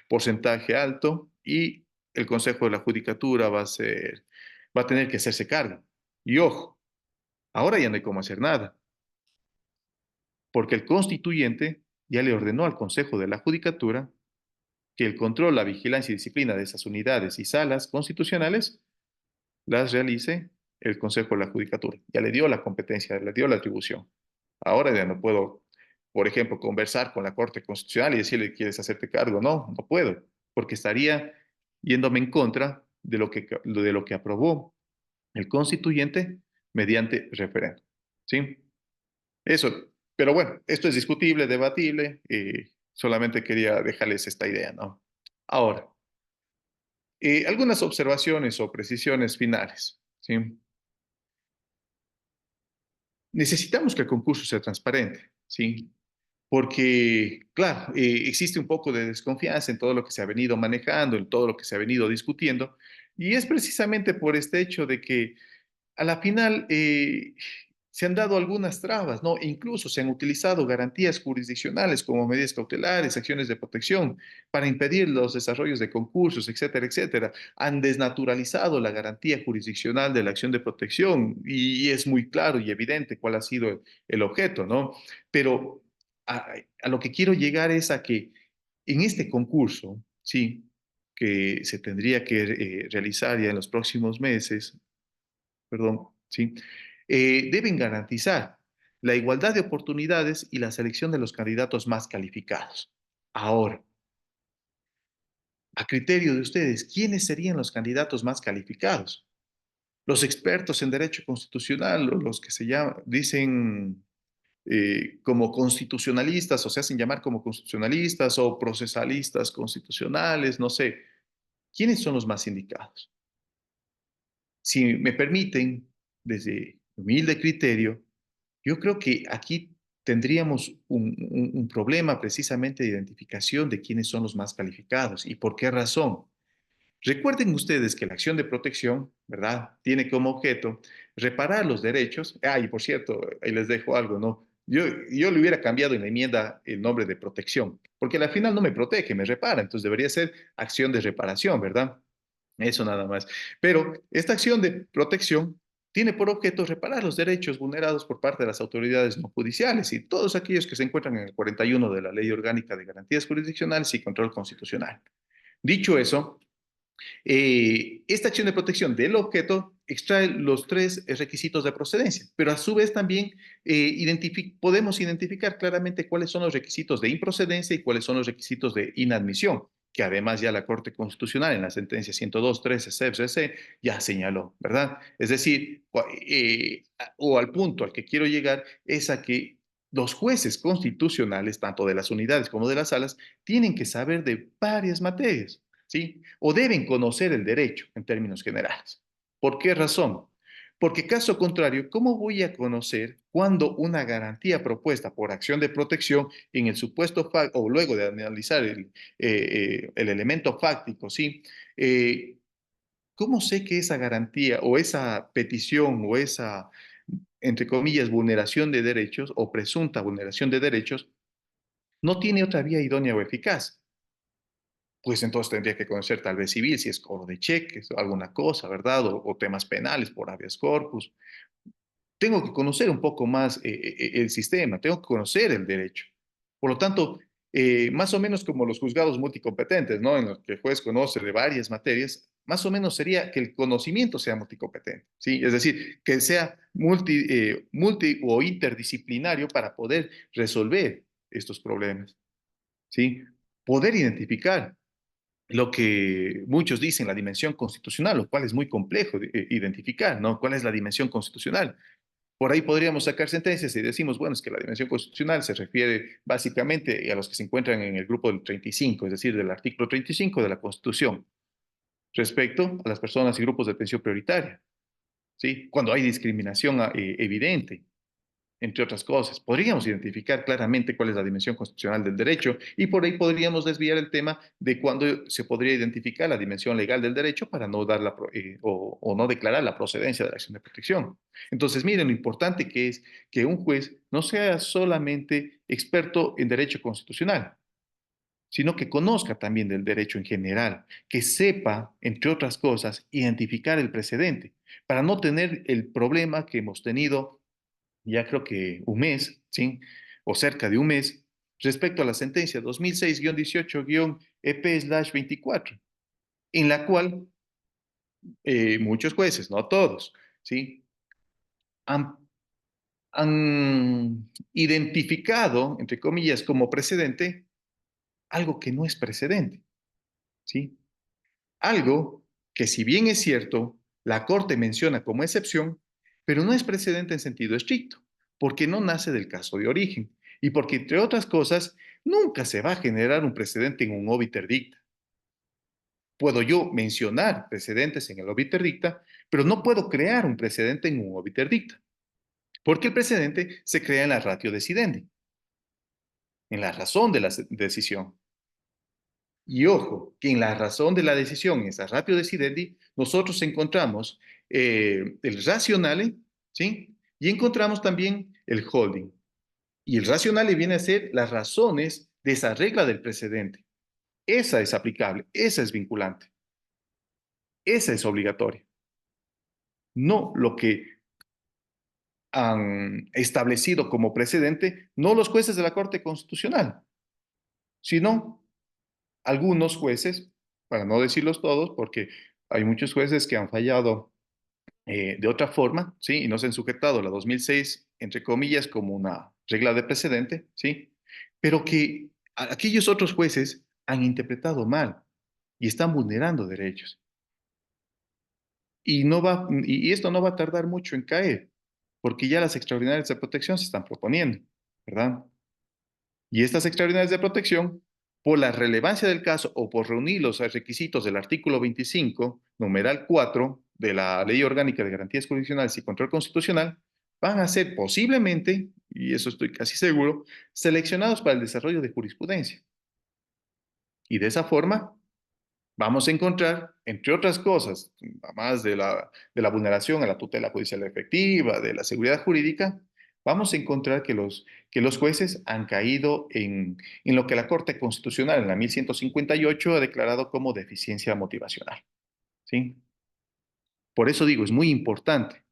porcentaje alto y el Consejo de la Judicatura va a tener que hacerse cargo. Y ojo, ahora ya no hay cómo hacer nada, porque el constituyente ya le ordenó al Consejo de la Judicatura que el control, la vigilancia y disciplina de esas unidades y salas constitucionales las realice el Consejo de la Judicatura. Ya le dio la competencia, le dio la atribución. Ahora ya no puedo, por ejemplo, conversar con la Corte Constitucional y decirle, ¿quieres hacerte cargo? No, no puedo, porque estaría yéndome en contra de lo que aprobó el constituyente mediante referéndum. ¿Sí? Eso, pero bueno, esto es discutible, debatible, solamente quería dejarles esta idea, ¿no? Ahora, algunas observaciones o precisiones finales, ¿sí? Necesitamos que el concurso sea transparente, ¿sí? Porque, claro, existe un poco de desconfianza en todo lo que se ha venido manejando, en todo lo que se ha venido discutiendo, y es precisamente por este hecho de que a la final se han dado algunas trabas, ¿no? E incluso se han utilizado garantías jurisdiccionales como medidas cautelares, acciones de protección para impedir los desarrollos de concursos, etcétera, etcétera. Han desnaturalizado la garantía jurisdiccional de la acción de protección y es muy claro y evidente cuál ha sido el objeto, ¿no? Pero a lo que quiero llegar es a que en este concurso, sí, que se tendría que realizar ya en los próximos meses, perdón, ¿sí? Deben garantizar la igualdad de oportunidades y la selección de los candidatos más calificados. Ahora, a criterio de ustedes, ¿quiénes serían los candidatos más calificados? Los expertos en derecho constitucional, los que se llaman, dicen como constitucionalistas o se hacen llamar como constitucionalistas o procesalistas constitucionales, no sé. ¿Quiénes son los más indicados? Si me permiten, desde humilde criterio, yo creo que aquí tendríamos un problema precisamente de identificación de quiénes son los más calificados y por qué razón. Recuerden ustedes que la acción de protección, ¿verdad? Tiene como objeto reparar los derechos. Ah, y por cierto, ahí les dejo algo, ¿no? Yo le hubiera cambiado en la enmienda el nombre de protección, porque al final no me protege, me repara, entonces debería ser acción de reparación, ¿verdad? Eso nada más. Pero esta acción de protección tiene por objeto reparar los derechos vulnerados por parte de las autoridades no judiciales y todos aquellos que se encuentran en el 41 de la Ley Orgánica de Garantías Jurisdiccionales y Control Constitucional. Dicho eso, esta acción de protección del objeto extrae los tres requisitos de procedencia, pero a su vez también podemos identificar claramente cuáles son los requisitos de improcedencia y cuáles son los requisitos de inadmisión, que además ya la Corte Constitucional en la sentencia 102.13 CFCC ya señaló, ¿verdad? Es decir, o al punto al que quiero llegar es a que los jueces constitucionales, tanto de las unidades como de las salas, tienen que saber de varias materias. ¿Sí? O deben conocer el derecho en términos generales. ¿Por qué razón? Porque caso contrario, ¿cómo voy a conocer cuando una garantía propuesta por acción de protección en el supuesto o luego de analizar el elemento fáctico, ¿sí? ¿Cómo sé que esa garantía o esa petición o esa, entre comillas, vulneración de derechos o presunta vulneración de derechos no tiene otra vía idónea o eficaz? Pues entonces tendría que conocer tal vez civil, si es cobro de cheques, alguna cosa, ¿verdad? O temas penales por habeas corpus. Tengo que conocer un poco más el sistema, tengo que conocer el derecho. Por lo tanto, más o menos como los juzgados multicompetentes, ¿no? En los que el juez conoce de varias materias, más o menos sería que el conocimiento sea multicompetente, ¿sí? Es decir, que sea multi o interdisciplinario para poder resolver estos problemas, ¿sí? Poder identificar lo que muchos dicen, la dimensión constitucional, lo cual es muy complejo de identificar, ¿no? ¿Cuál es la dimensión constitucional? Por ahí podríamos sacar sentencias y decimos, bueno, es que la dimensión constitucional se refiere básicamente a los que se encuentran en el grupo del 35, es decir, del artículo 35 de la Constitución, respecto a las personas y grupos de atención prioritaria, ¿sí? Cuando hay discriminación evidente, entre otras cosas. Podríamos identificar claramente cuál es la dimensión constitucional del derecho y por ahí podríamos desviar el tema de cuándo se podría identificar la dimensión legal del derecho para no dar o no declarar la procedencia de la acción de protección. Entonces, miren lo importante que es que un juez no sea solamente experto en derecho constitucional, sino que conozca también del derecho en general, que sepa, entre otras cosas, identificar el precedente, para no tener el problema que hemos tenido ya creo que un mes, ¿sí? O cerca de un mes, respecto a la sentencia 2006-18-EP/24, en la cual muchos jueces, no todos, ¿sí? Han han identificado, entre comillas, como precedente algo que no es precedente, ¿sí? Algo que, si bien es cierto, la Corte menciona como excepción, pero no es precedente en sentido estricto, porque no nace del caso de origen y porque, entre otras cosas, nunca se va a generar un precedente en un obiter dicta. Puedo yo mencionar precedentes en el obiter dicta, pero no puedo crear un precedente en un obiter dicta, porque el precedente se crea en la ratio decidendi, en la razón de la decisión. Y ojo, que en la razón de la decisión, en esa ratio decidendi, nosotros encontramos el racionale, ¿sí? Y encontramos también el holding. Y el racionale viene a ser las razones de esa regla del precedente. Esa es aplicable, esa es vinculante, esa es obligatoria. No lo que han establecido como precedente, no los jueces de la Corte Constitucional, sino algunos jueces, para no decirlos todos, porque hay muchos jueces que han fallado de otra forma, ¿sí? Y no se han sujetado a la 2006, entre comillas, como una regla de precedente, ¿sí? Pero que aquellos otros jueces han interpretado mal y están vulnerando derechos. Y esto no va a tardar mucho en caer, porque ya las extraordinarias de protección se están proponiendo, ¿verdad? Y estas extraordinarias de protección, por la relevancia del caso o por reunir los requisitos del artículo 25, numeral 4 de la Ley Orgánica de Garantías Jurisdiccionales y Control Constitucional, van a ser posiblemente, y eso estoy casi seguro, seleccionados para el desarrollo de jurisprudencia. Y de esa forma vamos a encontrar, entre otras cosas, además de la vulneración a la tutela judicial efectiva, de la seguridad jurídica, vamos a encontrar que los jueces han caído en lo que la Corte Constitucional en la 1158 ha declarado como deficiencia motivacional, ¿sí? Por eso digo, es muy importante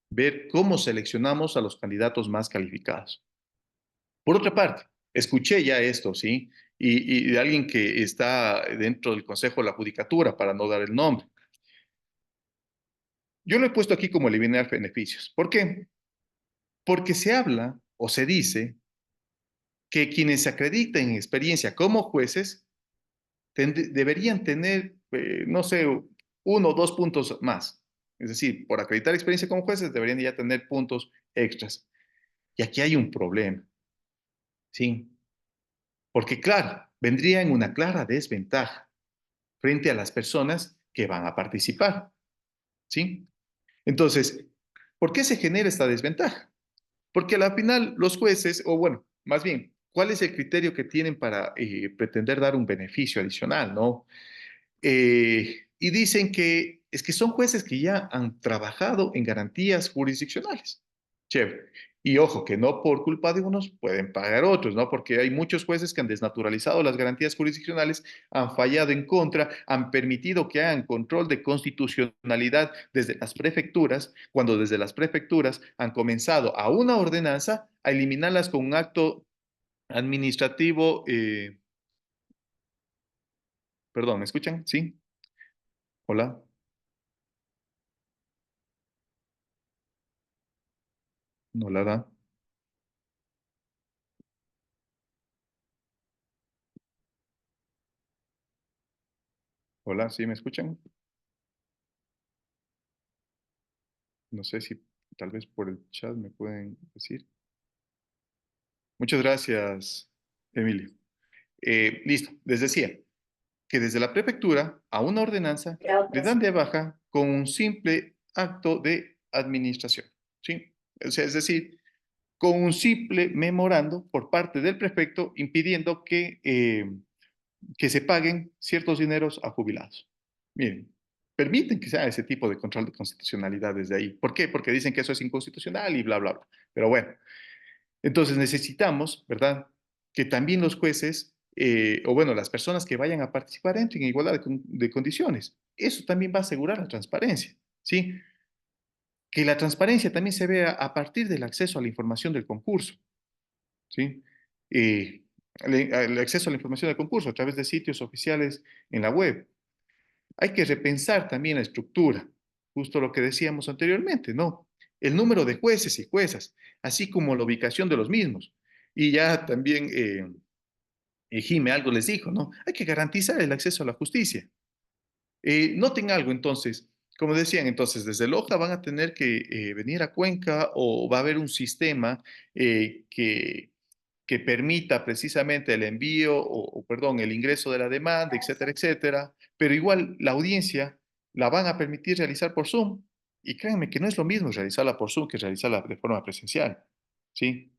ver cómo seleccionamos a los candidatos más calificados. Por otra parte, escuché ya esto, ¿sí? Y de alguien que está dentro del Consejo de la Judicatura, para no dar el nombre. Yo lo he puesto aquí como eliminar beneficios. ¿Por qué? Porque se habla o se dice que quienes se acrediten en experiencia como jueces deberían tener, no sé, 1 o 2 puntos más. Es decir, por acreditar experiencia como jueces deberían ya tener puntos extras. Y aquí hay un problema, ¿sí? Porque, claro, vendría en una clara desventaja frente a las personas que van a participar, ¿sí? Entonces, ¿por qué se genera esta desventaja? Porque al final los jueces, o bueno, más bien, ¿cuál es el criterio que tienen para pretender dar un beneficio adicional, no? Y dicen que es que son jueces que ya han trabajado en garantías jurisdiccionales. Chévere. Y ojo, que no por culpa de unos pueden pagar otros, ¿no? Porque hay muchos jueces que han desnaturalizado las garantías jurisdiccionales, han fallado en contra, han permitido que hagan control de constitucionalidad desde las prefecturas, cuando desde las prefecturas han comenzado a una ordenanza a eliminarlas con un acto administrativo. Perdón, ¿me escuchan? ¿Sí? Hola. No la da. Hola, ¿sí me escuchan? No sé si tal vez por el chat me pueden decir. Muchas gracias, Emilio. Listo, les decía que desde la prefectura a una ordenanza le dan de baja con un simple acto de administración, ¿sí? O sea, es decir, con un simple memorando por parte del prefecto impidiendo que se paguen ciertos dineros a jubilados. Miren, permiten que sea ese tipo de control de constitucionalidad desde ahí. ¿Por qué? Porque dicen que eso es inconstitucional y bla, bla, bla. Pero bueno, entonces necesitamos, ¿verdad? Que también los jueces, o bueno, las personas que vayan a participar entren en igualdad de condiciones. Eso también va a asegurar la transparencia, ¿sí? Que la transparencia también se vea a partir del acceso a la información del concurso, ¿sí? El acceso a la información del concurso a través de sitios oficiales en la web. Hay que repensar también la estructura, justo lo que decíamos anteriormente, ¿no? el número de jueces y juezas, así como la ubicación de los mismos. Y ya también Jime algo les dijo, ¿no? Hay que garantizar el acceso a la justicia. Noten algo entonces, como decían entonces, desde Loja van a tener que venir a Cuenca o va a haber un sistema que permita precisamente el envío perdón, el ingreso de la demanda, etcétera, etcétera, pero igual la audiencia la van a permitir realizar por Zoom. Y créanme que no es lo mismo realizarla por Zoom que realizarla de forma presencial, ¿sí?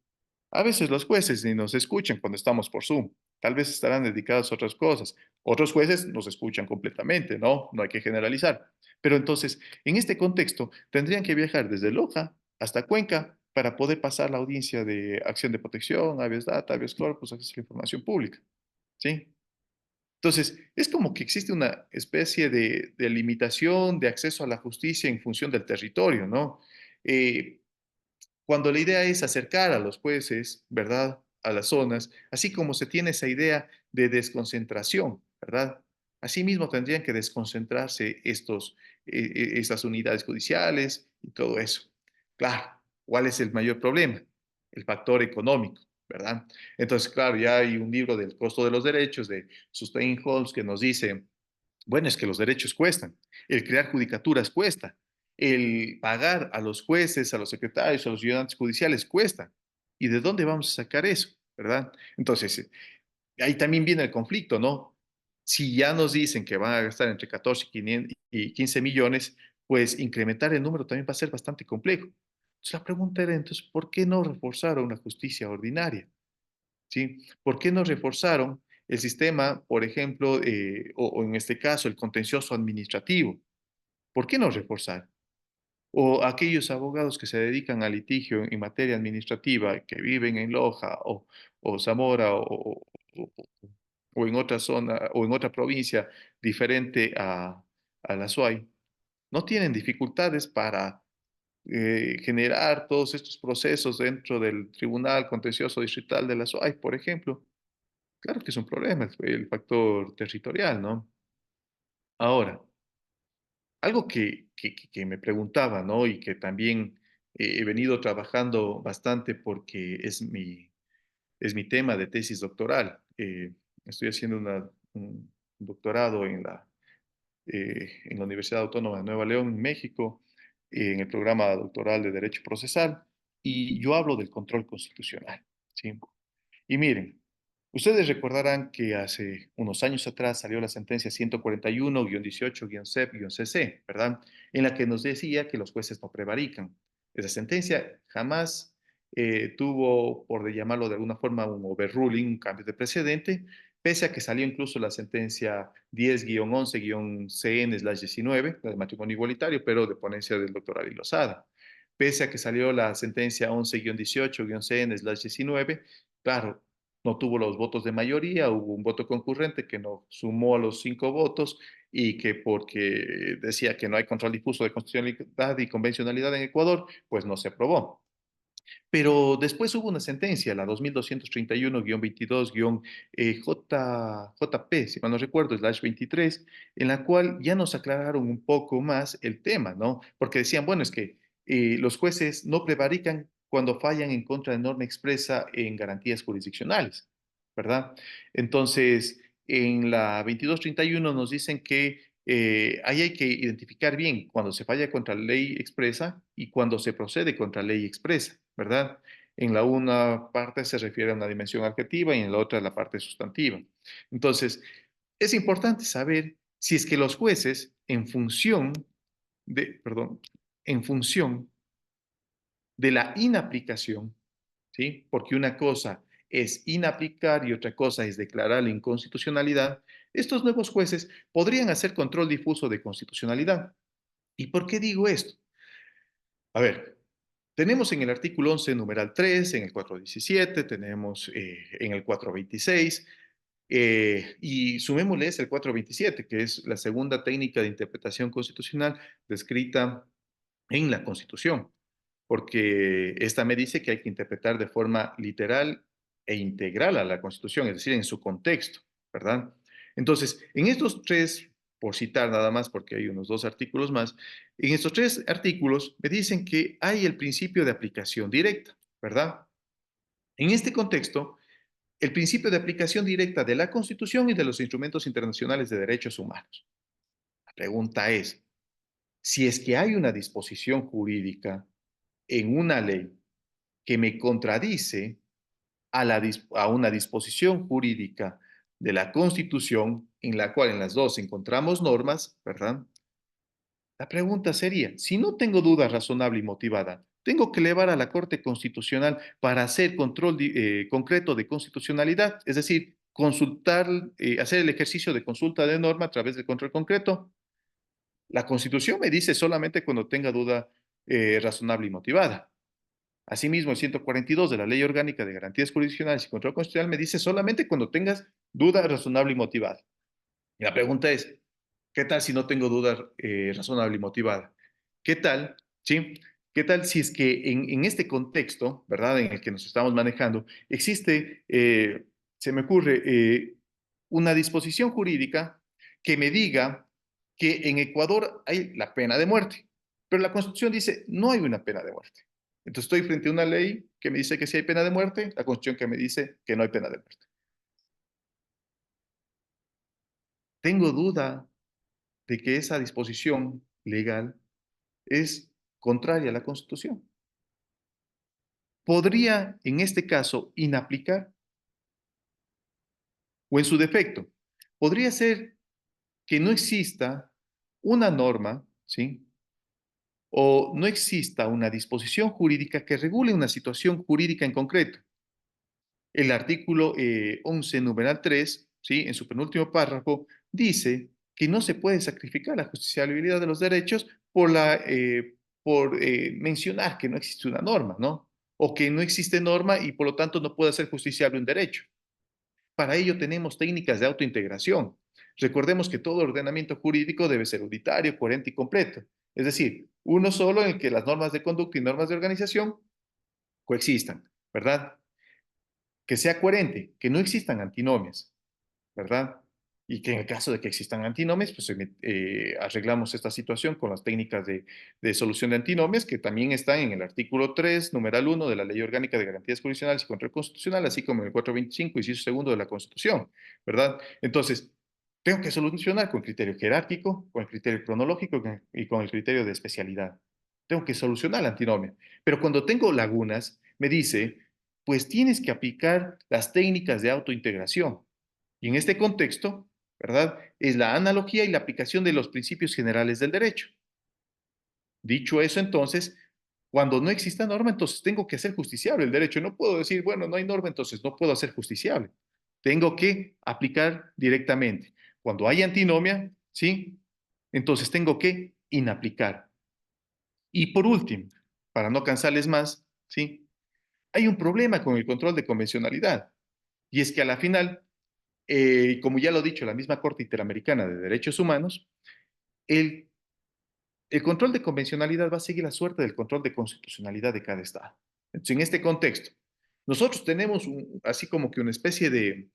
A veces los jueces ni nos escuchan cuando estamos por Zoom. Tal vez estarán dedicados a otras cosas. Otros jueces nos escuchan completamente, ¿no? No hay que generalizar. Pero entonces, en este contexto, tendrían que viajar desde Loja hasta Cuenca para poder pasar la audiencia de acción de protección, habeas data, habeas corpus, acceso a la información pública, ¿sí? Entonces, es como que existe una especie de limitación de acceso a la justicia en función del territorio, ¿no? Eh, Cuando la idea es acercar a los jueces, ¿verdad?, a las zonas, así como se tiene esa idea de desconcentración, ¿verdad? Asimismo, tendrían que desconcentrarse estas unidades judiciales y todo eso. Claro, ¿cuál es el mayor problema? El factor económico, ¿verdad? Entonces, claro, ya hay un libro del costo de los derechos de Sustain Holmes que nos dice, bueno, es que los derechos cuestan, el crear judicaturas cuesta, el pagar a los jueces, a los secretarios, a los ayudantes judiciales cuesta. ¿Y de dónde vamos a sacar eso? ¿Verdad? Entonces, ahí también viene el conflicto, ¿no? Si ya nos dicen que van a gastar entre 14 y 15 millones, pues incrementar el número también va a ser bastante complejo. Entonces, la pregunta era, entonces, ¿por qué no reforzar una justicia ordinaria? ¿Sí? ¿Por qué no reforzaron el sistema, por ejemplo, o en este caso, el contencioso administrativo? ¿Por qué no reforzar? O aquellos abogados que se dedican al litigio en materia administrativa, que viven en Loja o Zamora o- o en otra zona o en otra provincia diferente a la SUAY, no tienen dificultades para generar todos estos procesos dentro del Tribunal Contencioso Distrital de la SUAY, por ejemplo. Claro que es un problema el factor territorial, ¿no? Ahora, algo que me preguntaba, ¿no? Y que también he venido trabajando bastante porque es mi tema de tesis doctoral. Estoy haciendo un doctorado en la Universidad Autónoma de Nueva León, en México, en el programa doctoral de Derecho Procesal, y yo hablo del control constitucional, ¿sí? Y miren, ustedes recordarán que hace unos años atrás salió la sentencia 141-18-CEP-CC, ¿verdad? En la que nos decía que los jueces no prevarican. Esa sentencia jamás tuvo, por llamarlo de alguna forma, un overruling, un cambio de precedente, pese a que salió incluso la sentencia 10-11-CN/19, la de matrimonio igualitario, pero de ponencia del doctor Ari Lozada. Pese a que salió la sentencia 11-18-CN/19, claro, no tuvo los votos de mayoría, hubo un voto concurrente que no sumó a los 5 votos y que porque decía que no hay control difuso de constitucionalidad y convencionalidad en Ecuador, pues no se aprobó. Pero después hubo una sentencia, la 2231-22-JP, si mal no recuerdo, /23, en la cual ya nos aclararon un poco más el tema, ¿no? Porque decían, bueno, es que los jueces no prevarican cuando fallan en contra de norma expresa en garantías jurisdiccionales, ¿verdad? Entonces, en la 2231 nos dicen que ahí hay que identificar bien cuando se falla contra la ley expresa y cuando se procede contra la ley expresa, ¿verdad? En la una parte se refiere a una dimensión adjetiva y en la otra a la parte sustantiva. Entonces, es importante saber si es que los jueces, perdón, en función de la inaplicación, ¿sí? Porque una cosa es inaplicar y otra cosa es declarar la inconstitucionalidad, estos nuevos jueces podrían hacer control difuso de constitucionalidad. ¿Y por qué digo esto? A ver, tenemos en el artículo 11, numeral 3, en el 417, tenemos en el 426, y sumémosles el 427, que es la segunda técnica de interpretación constitucional descrita en la Constitución, porque esta me dice que hay que interpretar de forma literal e integral a la Constitución, es decir, en su contexto, ¿verdad? Entonces, en estos tres por citar nada más, porque hay unos 2 artículos más, en estos 3 artículos me dicen que hay el principio de aplicación directa, ¿verdad? En este contexto, el principio de aplicación directa de la Constitución y de los instrumentos internacionales de derechos humanos. La pregunta es, si es que hay una disposición jurídica en una ley que me contradice a una disposición jurídica de la Constitución, en la cual en las dos encontramos normas, ¿verdad? La pregunta sería, si no tengo duda razonable y motivada, ¿tengo que elevar a la Corte Constitucional para hacer control concreto de constitucionalidad? Es decir, consultar, hacer el ejercicio de consulta de norma a través del control concreto. La Constitución me dice solamente cuando tenga duda razonable y motivada. Asimismo, el 142 de la Ley Orgánica de Garantías Jurisdiccionales y Control Constitucional me dice solamente cuando tengas duda razonable y motivada. Y la pregunta es, ¿qué tal si no tengo duda razonable y motivada? ¿Qué tal, sí? ¿Qué tal si es que en este contexto, ¿verdad?, en el que nos estamos manejando, existe, se me ocurre, una disposición jurídica que me diga que en Ecuador hay la pena de muerte, pero la Constitución dice no hay una pena de muerte. Entonces estoy frente a una ley que me dice que sí hay pena de muerte, la Constitución que me dice que no hay pena de muerte. Tengo duda de que esa disposición legal es contraria a la Constitución. Podría, en este caso, inaplicar o en su defecto, podría ser que no exista una norma, ¿sí? O no exista una disposición jurídica que regule una situación jurídica en concreto. El artículo 11, numeral 3, ¿sí? En su penúltimo párrafo, dice que no se puede sacrificar la justiciabilidad de los derechos por mencionar que no existe una norma, ¿no? O que no existe norma y por lo tanto no puede ser justiciable un derecho. Para ello tenemos técnicas de autointegración. Recordemos que todo ordenamiento jurídico debe ser unitario, coherente y completo. Es decir, uno solo en el que las normas de conducta y normas de organización coexistan, ¿verdad? Que sea coherente, que no existan antinomias, ¿verdad? Y que en el caso de que existan antinomias, pues arreglamos esta situación con las técnicas de solución de antinomias que también están en el artículo 3, numeral 1 de la Ley Orgánica de Garantías Jurisdiccionales y Control Constitucional, así como en el 425, inciso segundo de la Constitución, ¿verdad? Entonces, tengo que solucionar con criterio jerárquico, con el criterio cronológico y con el criterio de especialidad. Tengo que solucionar la antinomia. Pero cuando tengo lagunas, me dice, pues tienes que aplicar las técnicas de autointegración. Y en este contexto, ¿verdad? Es la analogía y la aplicación de los principios generales del derecho. Dicho eso, entonces, cuando no exista norma, entonces tengo que hacer justiciable el derecho. No puedo decir, bueno, no hay norma, entonces no puedo hacer justiciable. Tengo que aplicar directamente. Cuando hay antinomia, ¿sí? Entonces tengo que inaplicar. Y por último, para no cansarles más, ¿sí? Hay un problema con el control de convencionalidad. Y es que a la final, como ya lo ha dicho la misma Corte Interamericana de Derechos Humanos, el, el control de convencionalidad va a seguir la suerte del control de constitucionalidad de cada Estado. Entonces, en este contexto, nosotros tenemos así como que una especie de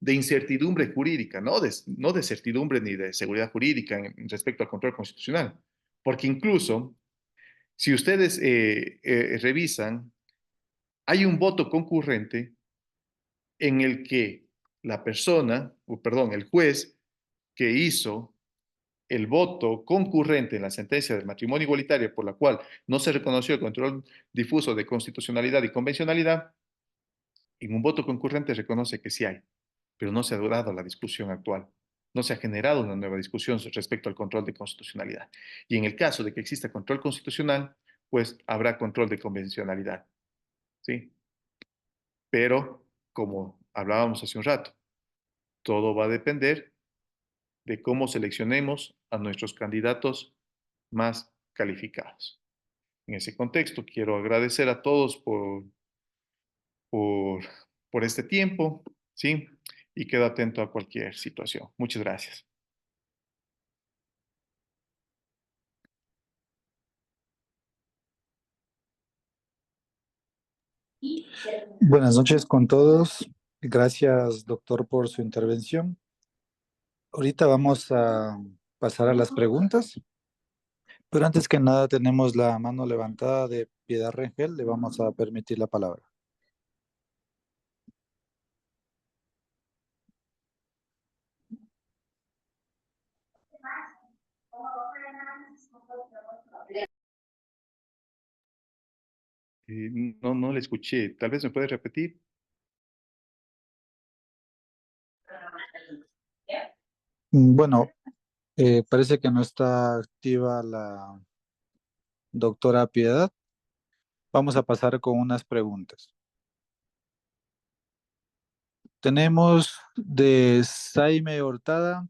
incertidumbre jurídica, no de certidumbre ni de seguridad jurídica respecto al control constitucional, porque incluso si ustedes revisan, hay un voto concurrente en el que la persona, o perdón, el juez que hizo el voto concurrente en la sentencia del matrimonio igualitario por la cual no se reconoció el control difuso de constitucionalidad y convencionalidad, en un voto concurrente reconoce que sí hay, pero no se ha dado la discusión actual. No se ha generado una nueva discusión respecto al control de constitucionalidad. Y en el caso de que exista control constitucional, pues habrá control de convencionalidad. ¿Sí? Pero, como hablábamos hace un rato, todo va a depender de cómo seleccionemos a nuestros candidatos más calificados. En ese contexto, quiero agradecer a todos por, por este tiempo, ¿sí? Y quedo atento a cualquier situación. Muchas gracias. Buenas noches con todos. Gracias, doctor, por su intervención. Ahorita vamos a pasar a las preguntas. Pero antes que nada tenemos la mano levantada de Piedad Rengel. Le vamos a permitir la palabra. No le escuché. Tal vez me puede repetir. Bueno, parece que no está activa la doctora Piedad. Vamos a pasar con unas preguntas. Tenemos de Jaime Hurtada.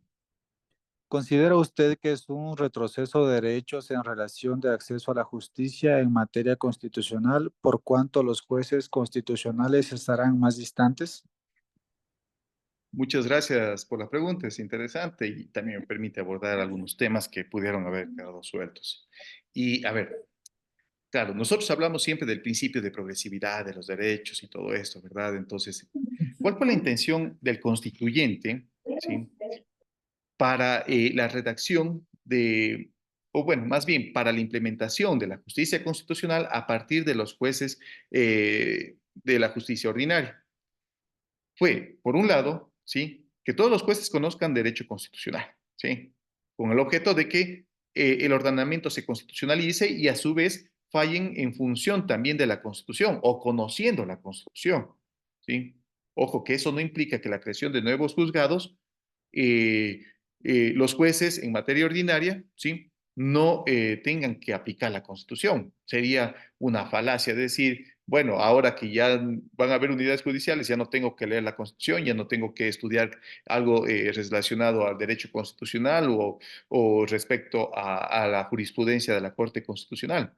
¿Considera usted que es un retroceso de derechos en relación de acceso a la justicia en materia constitucional por cuanto los jueces constitucionales estarán más distantes? Muchas gracias por la pregunta, es interesante y también me permite abordar algunos temas que pudieron haber quedado sueltos. Y a ver, claro, nosotros hablamos siempre del principio de progresividad de los derechos y todo esto, ¿verdad? Entonces, ¿cuál fue la intención del constituyente, ¿sí? Para la redacción de, o bueno, más bien para la implementación de la justicia constitucional a partir de los jueces de la justicia ordinaria? Fue, por un lado, ¿sí? Que todos los jueces conozcan derecho constitucional, ¿sí? Con el objeto de que el ordenamiento se constitucionalice y a su vez fallen en función también de la Constitución o conociendo la Constitución, ¿sí? Ojo, que eso no implica que la creación de nuevos juzgados, eh, los jueces en materia ordinaria, ¿sí? No tengan que aplicar la Constitución. Sería una falacia decir, bueno, ahora que ya van a haber unidades judiciales, ya no tengo que leer la Constitución, ya no tengo que estudiar algo relacionado al derecho constitucional o respecto a la jurisprudencia de la Corte Constitucional.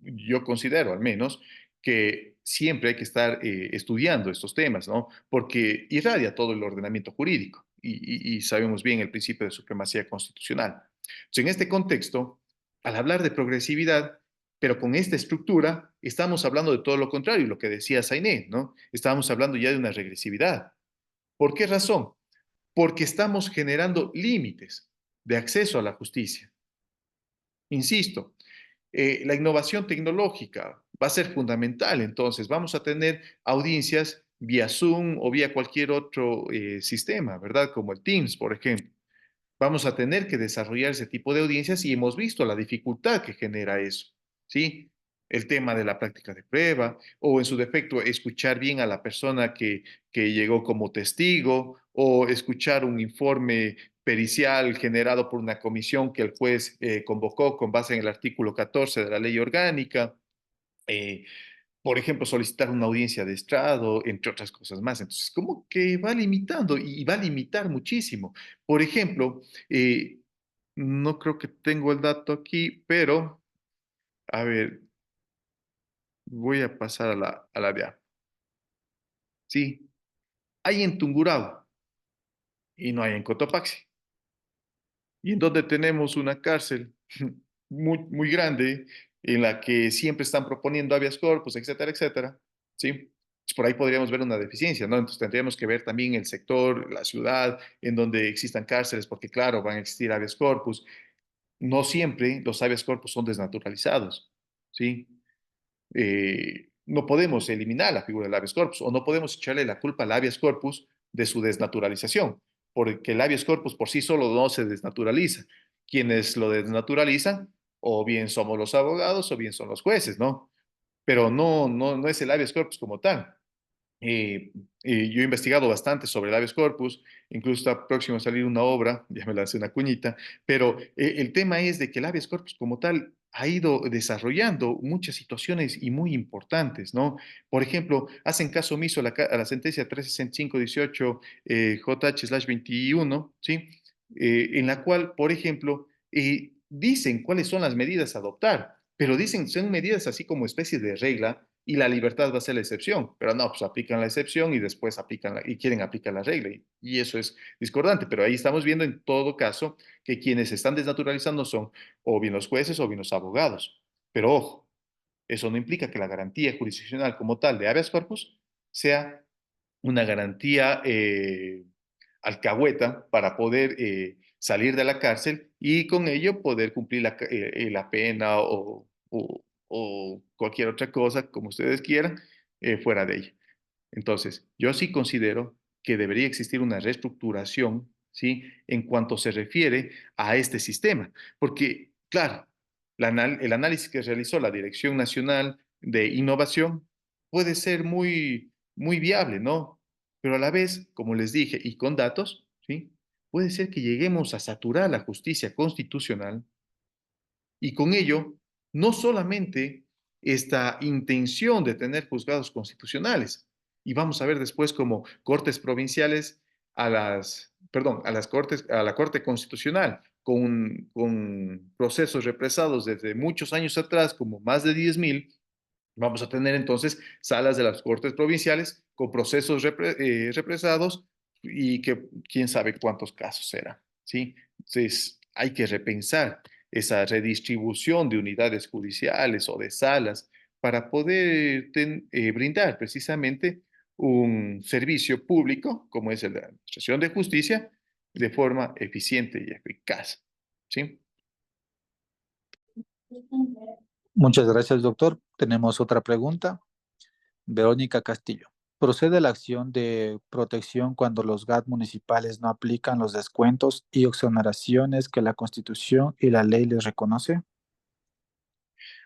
Yo considero, al menos, que siempre hay que estar estudiando estos temas, ¿no? Porque irradia todo el ordenamiento jurídico y sabemos bien el principio de supremacía constitucional. Entonces, en este contexto, al hablar de progresividad, pero con esta estructura, estamos hablando de todo lo contrario, lo que decía Sainé, ¿no? Estábamos hablando ya de una regresividad. ¿Por qué razón? Porque estamos generando límites de acceso a la justicia. Insisto, la innovación tecnológica va a ser fundamental, entonces vamos a tener audiencias vía Zoom o vía cualquier otro sistema, ¿verdad? Como el Teams, por ejemplo. Vamos a tener que desarrollar ese tipo de audiencias y hemos visto la dificultad que genera eso, ¿sí? El tema de la práctica de prueba o en su defecto escuchar bien a la persona que llegó como testigo o escuchar un informe pericial generado por una comisión que el juez convocó con base en el artículo 14 de la ley orgánica. Eh, por ejemplo, solicitar una audiencia de estrado, entre otras cosas más. Entonces, como que va limitando y va a limitar muchísimo. Por ejemplo, no creo que tengo el dato aquí, pero, a ver, voy a pasar a la de A. Sí, hay en Tungurahua y no hay en Cotopaxi. Y en donde tenemos una cárcel muy grande en la que siempre están proponiendo habeas corpus, etcétera, etcétera, ¿sí? Pues por ahí podríamos ver una deficiencia, ¿no? Entonces tendríamos que ver también el sector, la ciudad, en donde existan cárceles, porque claro, van a existir habeas corpus. No siempre los habeas corpus son desnaturalizados, ¿sí? No podemos eliminar la figura del habeas corpus o no podemos echarle la culpa al habeas corpus de su desnaturalización, porque el habeas corpus por sí solo no se desnaturaliza. Quienes lo desnaturalizan, o bien somos los abogados o bien son los jueces, ¿no? Pero no es el habeas corpus como tal. Yo he investigado bastante sobre el habeas corpus, incluso está próximo a salir una obra, ya me lancé una cuñita, pero el tema es de que el habeas corpus como tal ha ido desarrollando muchas situaciones y muy importantes, ¿no? Por ejemplo, hacen caso omiso a la sentencia 365-18 JH/21, ¿sí? En la cual, por ejemplo, dicen cuáles son las medidas a adoptar, pero dicen son medidas así como especie de regla y la libertad va a ser la excepción, pero no, pues aplican la excepción y después aplican y quieren aplicar la regla y eso es discordante, pero ahí estamos viendo en todo caso que quienes están desnaturalizando son o bien los jueces o bien los abogados, pero ojo, eso no implica que la garantía jurisdiccional como tal de habeas corpus sea una garantía alcahueta para poder salir de la cárcel y con ello poder cumplir la pena o cualquier otra cosa, como ustedes quieran, fuera de ella. Entonces, yo sí considero que debería existir una reestructuración, ¿sí? En cuanto se refiere a este sistema, porque, claro, el análisis que realizó la Dirección Nacional de Innovación puede ser muy viable, ¿no? Pero a la vez, como les dije, y con datos, ¿sí? Puede ser que lleguemos a saturar la justicia constitucional y con ello, no solamente esta intención de tener juzgados constitucionales, y vamos a ver después como cortes provinciales a las cortes, a la Corte Constitucional, con procesos represados desde muchos años atrás, como más de 10.000, vamos a tener entonces salas de las Cortes Provinciales con procesos represados y que quién sabe cuántos casos serán, ¿sí? Entonces, hay que repensar esa redistribución de unidades judiciales o de salas para poder brindar precisamente un servicio público, como es el de la Administración de Justicia, de forma eficiente y eficaz, ¿sí? Muchas gracias, doctor. Tenemos otra pregunta. Verónica Castillo. ¿Procede la acción de protección cuando los GAT municipales no aplican los descuentos y exoneraciones que la Constitución y la ley les reconoce?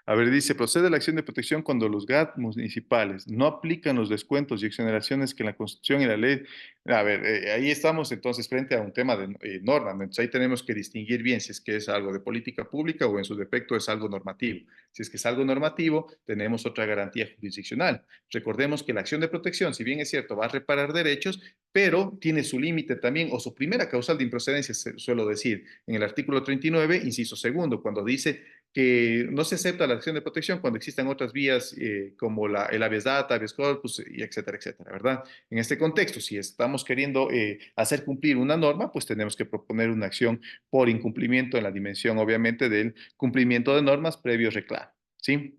A ver, dice, procede la acción de protección cuando los GAT municipales no aplican los descuentos y exoneraciones que la Constitución y la ley. A ver, ahí estamos entonces frente a un tema de norma, ¿no? Entonces ahí tenemos que distinguir bien si es que es algo de política pública o en su defecto es algo normativo. Si es que es algo normativo, tenemos otra garantía jurisdiccional. Recordemos que la acción de protección, si bien es cierto, va a reparar derechos, pero tiene su límite también, o su primera causal de improcedencia, suelo decir, en el artículo 39, inciso segundo, cuando dice que no se acepta la acción de protección cuando existan otras vías como el habeas data, habeas corpus, y etcétera, etcétera, ¿verdad? En este contexto, si estamos queriendo hacer cumplir una norma, pues tenemos que proponer una acción por incumplimiento en la dimensión, obviamente, del cumplimiento de normas previo reclamo, ¿sí?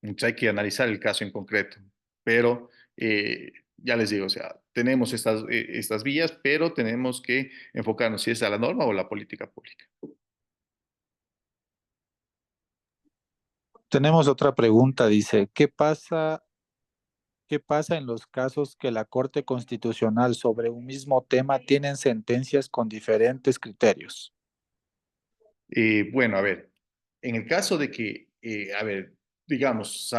Entonces hay que analizar el caso en concreto, pero ya les digo, o sea, tenemos estas vías, pero tenemos que enfocarnos si es a la norma o a la política pública. Tenemos otra pregunta. Dice, qué pasa en los casos que la Corte Constitucional sobre un mismo tema tienen sentencias con diferentes criterios? Bueno, a ver, en el caso de que, a ver, digamos,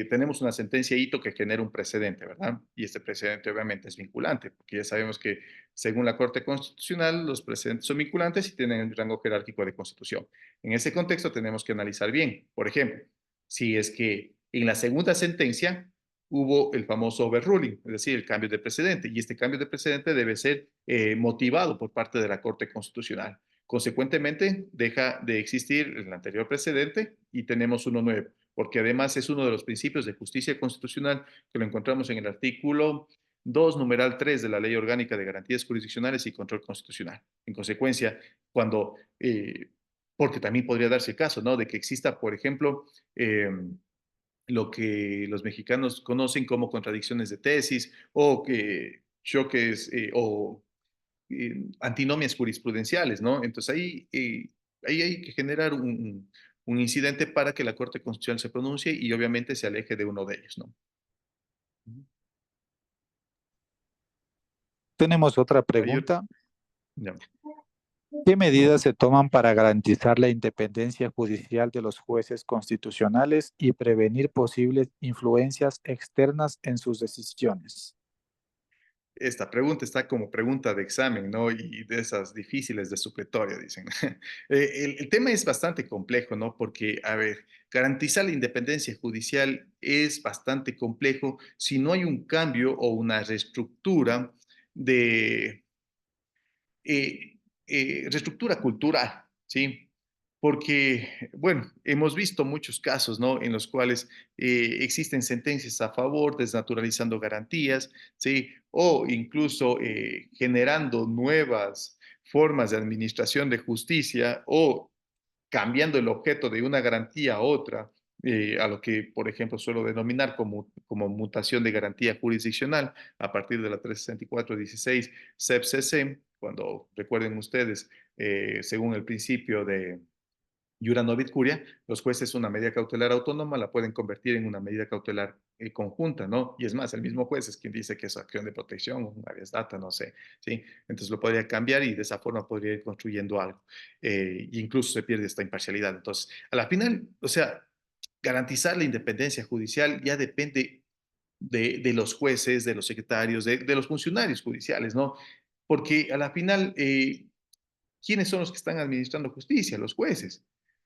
tenemos una sentencia hito que genera un precedente, ¿verdad? Y este precedente obviamente es vinculante, porque ya sabemos que según la Corte Constitucional los precedentes son vinculantes y tienen el rango jerárquico de constitución. En ese contexto tenemos que analizar bien, por ejemplo, si es que en la segunda sentencia hubo el famoso overruling, es decir, el cambio de precedente, y este cambio de precedente debe ser motivado por parte de la Corte Constitucional. Consecuentemente, deja de existir el anterior precedente y tenemos uno nuevo, porque además es uno de los principios de justicia constitucional que lo encontramos en el artículo 2, numeral 3 de la Ley Orgánica de Garantías Jurisdiccionales y Control Constitucional. En consecuencia, cuando, porque también podría darse el caso, ¿no? De que exista, por ejemplo, lo que los mexicanos conocen como contradicciones de tesis o que choques o antinomias jurisprudenciales, ¿no? Entonces ahí hay que generar un incidente para que la Corte Constitucional se pronuncie y obviamente se aleje de uno de ellos, ¿no? Tenemos otra Hay otro, pregunta. ya. ¿Qué medidas se toman para garantizar la independencia judicial de los jueces constitucionales y prevenir posibles influencias externas en sus decisiones? Esta pregunta está como pregunta de examen, ¿no? Y de esas difíciles de supletoria, dicen. El tema es bastante complejo, ¿no? Porque, a ver, garantizar la independencia judicial es bastante complejo si no hay un cambio o una reestructura de reestructura cultural, ¿sí? Porque, bueno, hemos visto muchos casos, ¿no? En los cuales existen sentencias a favor, desnaturalizando garantías, ¿sí? O incluso generando nuevas formas de administración de justicia o cambiando el objeto de una garantía a otra, a lo que, por ejemplo, suelo denominar como mutación de garantía jurisdiccional a partir de la 364-16 CEP-CC, cuando recuerden ustedes, según el principio de Iura Novit Curia, los jueces una medida cautelar autónoma la pueden convertir en una medida cautelar conjunta, ¿no? Y es más, el mismo juez es quien dice que es acción de protección, un habeas data, no sé, ¿sí? Entonces lo podría cambiar y de esa forma podría ir construyendo algo. E incluso se pierde esta imparcialidad. Entonces, a la final, o sea, garantizar la independencia judicial ya depende de los jueces, de los secretarios, de los funcionarios judiciales, ¿no? Porque a la final, ¿quiénes son los que están administrando justicia? Los jueces.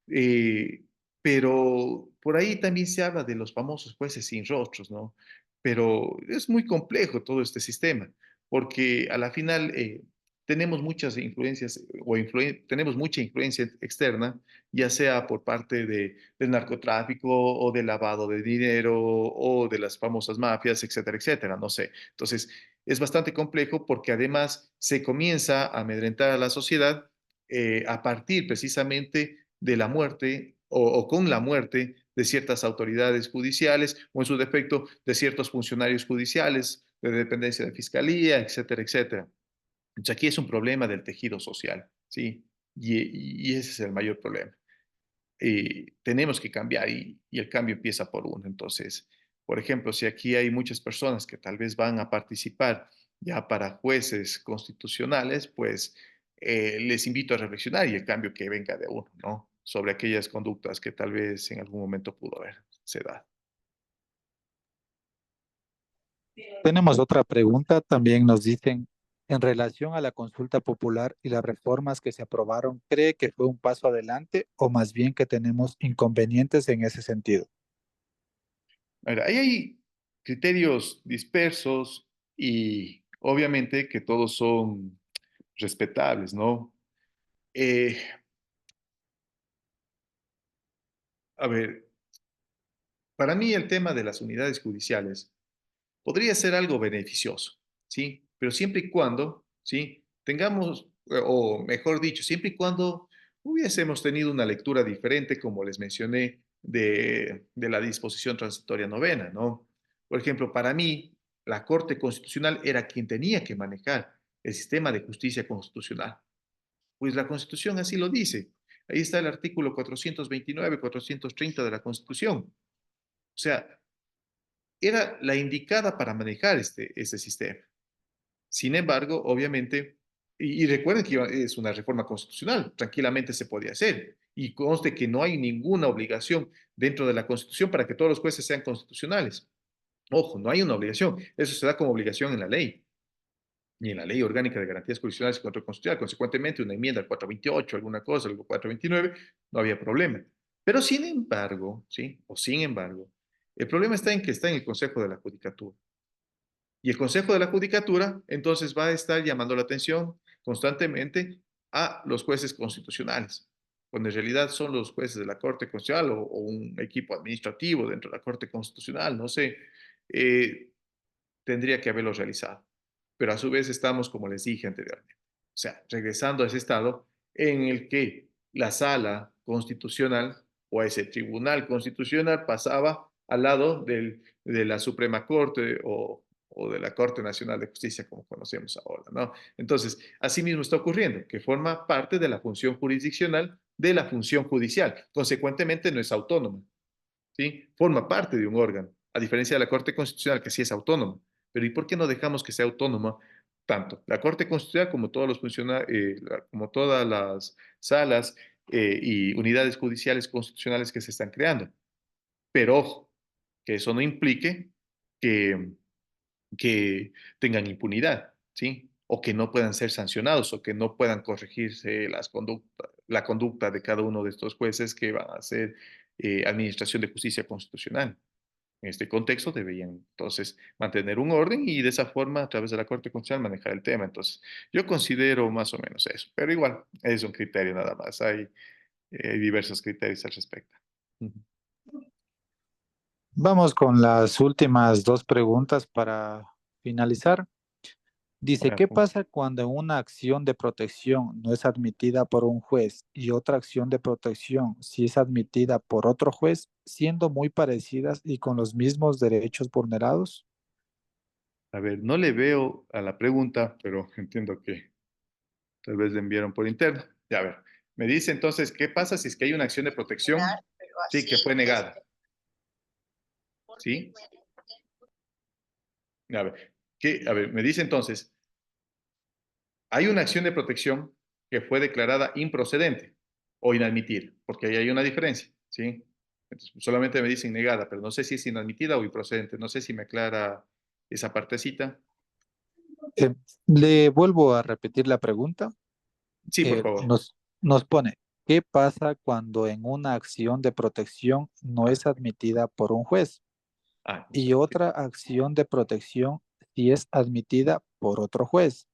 Eh, pero por ahí también se habla de los famosos jueces sin rostros, ¿no? Pero es muy complejo todo este sistema, porque a la final tenemos muchas influencias tenemos mucha influencia externa, ya sea por parte del narcotráfico o del lavado de dinero o de las famosas mafias, etcétera, etcétera, no sé. Entonces, es bastante complejo porque además se comienza a amedrentar a la sociedad a partir precisamente de la muerte o con la muerte de ciertas autoridades judiciales o en su defecto de ciertos funcionarios judiciales de dependencia de fiscalía, etcétera, etcétera. Entonces aquí es un problema del tejido social, ¿sí? Y ese es el mayor problema. Tenemos que cambiar y el cambio empieza por uno. Entonces, por ejemplo, si aquí hay muchas personas que tal vez van a participar ya para jueces constitucionales, pues les invito a reflexionar y el cambio que venga de uno, ¿no? Sobre aquellas conductas que tal vez en algún momento pudo haberse dado. Tenemos otra pregunta, también nos dicen, en relación a la consulta popular y las reformas que se aprobaron, ¿cree que fue un paso adelante o más bien que tenemos inconvenientes en ese sentido? A ver, ahí hay criterios dispersos y obviamente que todos son respetables, ¿no? Eh, a ver, para mí el tema de las unidades judiciales podría ser algo beneficioso, ¿sí? Pero siempre y cuando, ¿sí? Tengamos, o mejor dicho, siempre y cuando hubiésemos tenido una lectura diferente, como les mencioné, de la disposición transitoria novena, ¿no? Por ejemplo, para mí, la Corte Constitucional era quien tenía que manejar el sistema de justicia constitucional. Pues la Constitución así lo dice. Ahí está el artículo 429, 430 de la Constitución. O sea, era la indicada para manejar este sistema. Sin embargo, obviamente, y recuerden que es una reforma constitucional, tranquilamente se podía hacer. Y conste que no hay ninguna obligación dentro de la Constitución para que todos los jueces sean constitucionales. Ojo, no hay una obligación. Eso se da como obligación en la ley. Y en la Ley Orgánica de Garantías Constitucionales y Control Constitucional. Consecuentemente, una enmienda al 428, alguna cosa, algo 429, no había problema. Pero sin embargo, ¿sí? O sin embargo, el problema está en que está en el Consejo de la Judicatura. Y el Consejo de la Judicatura entonces va a estar llamando la atención constantemente a los jueces constitucionales, cuando en realidad son los jueces de la Corte Constitucional o un equipo administrativo dentro de la Corte Constitucional, no sé, tendría que haberlo realizado. Pero a su vez estamos, como les dije anteriormente, o sea, regresando a ese estado en el que la sala constitucional o ese tribunal constitucional pasaba al lado de la Suprema Corte o de la Corte Nacional de Justicia, como conocemos ahora, ¿no? Entonces, así mismo está ocurriendo, que forma parte de la función jurisdiccional de la función judicial. Consecuentemente, no es autónoma, ¿sí? Forma parte de un órgano, a diferencia de la Corte Constitucional, que sí es autónoma. Pero ¿y por qué no dejamos que sea autónoma tanto la Corte Constitucional como todos los como todas las salas y unidades judiciales constitucionales que se están creando? Pero ojo, que eso no implique que, que tengan impunidad, ¿sí? O que no puedan ser sancionados o que no puedan corregirse la conducta de cada uno de estos jueces que van a hacer administración de justicia constitucional. En este contexto deberían entonces mantener un orden y de esa forma, a través de la Corte Constitucional, manejar el tema. Entonces, yo considero más o menos eso, pero igual es un criterio nada más. Hay diversos criterios al respecto. Ujú. Vamos con las últimas dos preguntas para finalizar. Dice, ¿qué Bueno, pasa cuando una acción de protección no es admitida por un juez y otra acción de protección sí es admitida por otro juez, siendo muy parecidas y con los mismos derechos vulnerados? a ver, no le veo a la pregunta, pero entiendo que Tal vez le enviaron por interno. Ya, a ver. Me dice entonces, ¿qué pasa si es que hay una acción de protección? Sí, que fue negada. ¿Sí? A ver, me dice entonces, hay una acción de protección que fue declarada improcedente o inadmitida, porque ahí hay una diferencia, ¿sí? Entonces, solamente me dicen negada, pero no sé si es inadmitida o improcedente. No sé si me aclara esa partecita. Eh, Le vuelvo a repetir la pregunta. Sí, por favor. Nos pone, ¿qué pasa cuando en una acción de protección no es admitida por un juez Ah, y otra acción de protección sí es admitida por otro juez,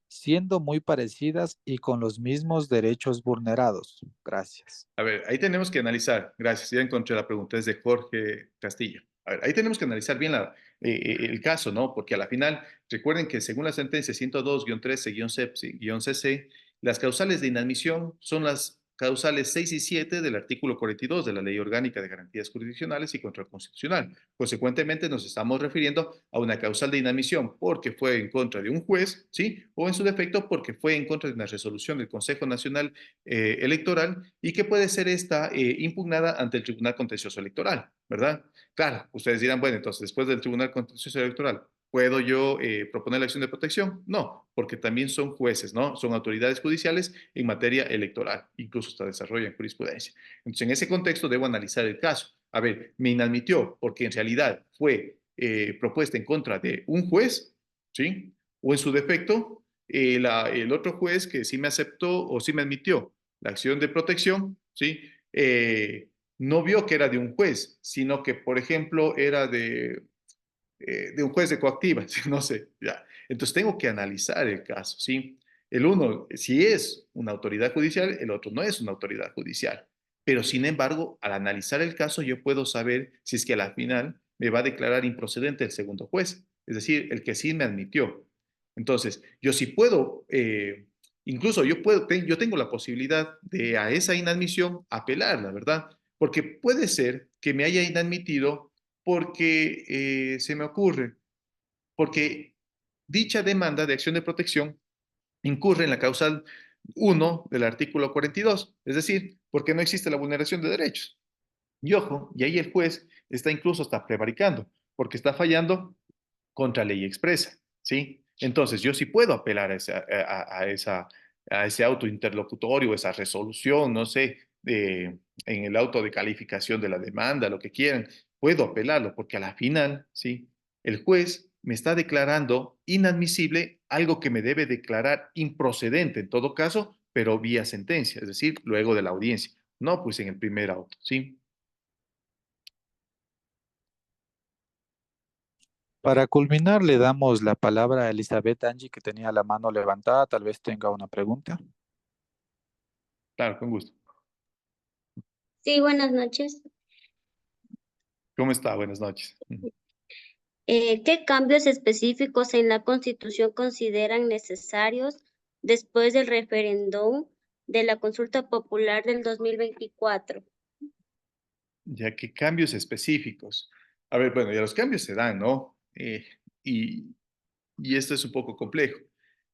siendo muy parecidas y con los mismos derechos vulnerados? Gracias. a ver, ahí tenemos que analizar, gracias, ya encontré la pregunta, es de Jorge Castillo. A ver, ahí tenemos que analizar bien el caso, ¿no? Porque a la final, recuerden que según la sentencia 102-13-CC, las causales de inadmisión son las causales 6 y 7 del artículo 42 de la Ley Orgánica de Garantías Jurisdiccionales y Control Constitucional. Consecuentemente, nos estamos refiriendo a una causal de inadmisión porque fue en contra de un juez, ¿sí? O en su defecto porque fue en contra de una resolución del Consejo Nacional Electoral y que puede ser esta impugnada ante el Tribunal Contencioso Electoral, ¿verdad? Claro, ustedes dirán, bueno, entonces después del Tribunal Contencioso Electoral, ¿puedo yo proponer la acción de protección? No, porque también son jueces, ¿no? Son autoridades judiciales en materia electoral, incluso hasta desarrollan jurisprudencia. Entonces, en ese contexto debo analizar el caso. A ver, me inadmitió porque en realidad fue propuesta en contra de un juez, ¿sí? O en su defecto, el otro juez que sí me aceptó o sí me admitió la acción de protección, ¿sí? No vio que era de un juez, sino que, por ejemplo, era de un juez de coactiva, no sé, ya. Entonces tengo que analizar el caso, ¿sí? El uno, si es una autoridad judicial, el otro no es una autoridad judicial. Pero, sin embargo, al analizar el caso, yo puedo saber si es que a la final me va a declarar improcedente el segundo juez, es decir, el que sí me admitió. Entonces, yo sí puedo, incluso yo tengo la posibilidad de a esa inadmisión apelar, la verdad, porque puede ser que me haya inadmitido porque se me ocurre, porque dicha demanda de acción de protección incurre en la causal 1 del artículo 42, es decir, porque no existe la vulneración de derechos. Y ojo, y ahí el juez está incluso hasta prevaricando, porque está fallando contra ley expresa, ¿sí? Entonces, yo sí puedo apelar a ese auto interlocutorio, esa resolución, no sé, en el auto de calificación de la demanda, lo que quieran, puedo apelarlo, porque a la final, ¿sí? El juez me está declarando inadmisible algo que me debe declarar improcedente en todo caso, pero vía sentencia, es decir, luego de la audiencia, no pues en el primer auto, ¿sí? Para culminar, le damos la palabra a Elizabeth Angie, que tenía la mano levantada. Tal vez tenga una pregunta. Claro, con gusto. Sí, buenas noches. ¿Cómo está? Buenas noches. ¿Qué cambios específicos en la Constitución consideran necesarios después del referéndum de la consulta popular del 2024? Ya que cambios específicos. A ver, bueno, ya los cambios se dan, ¿no? Y esto es un poco complejo.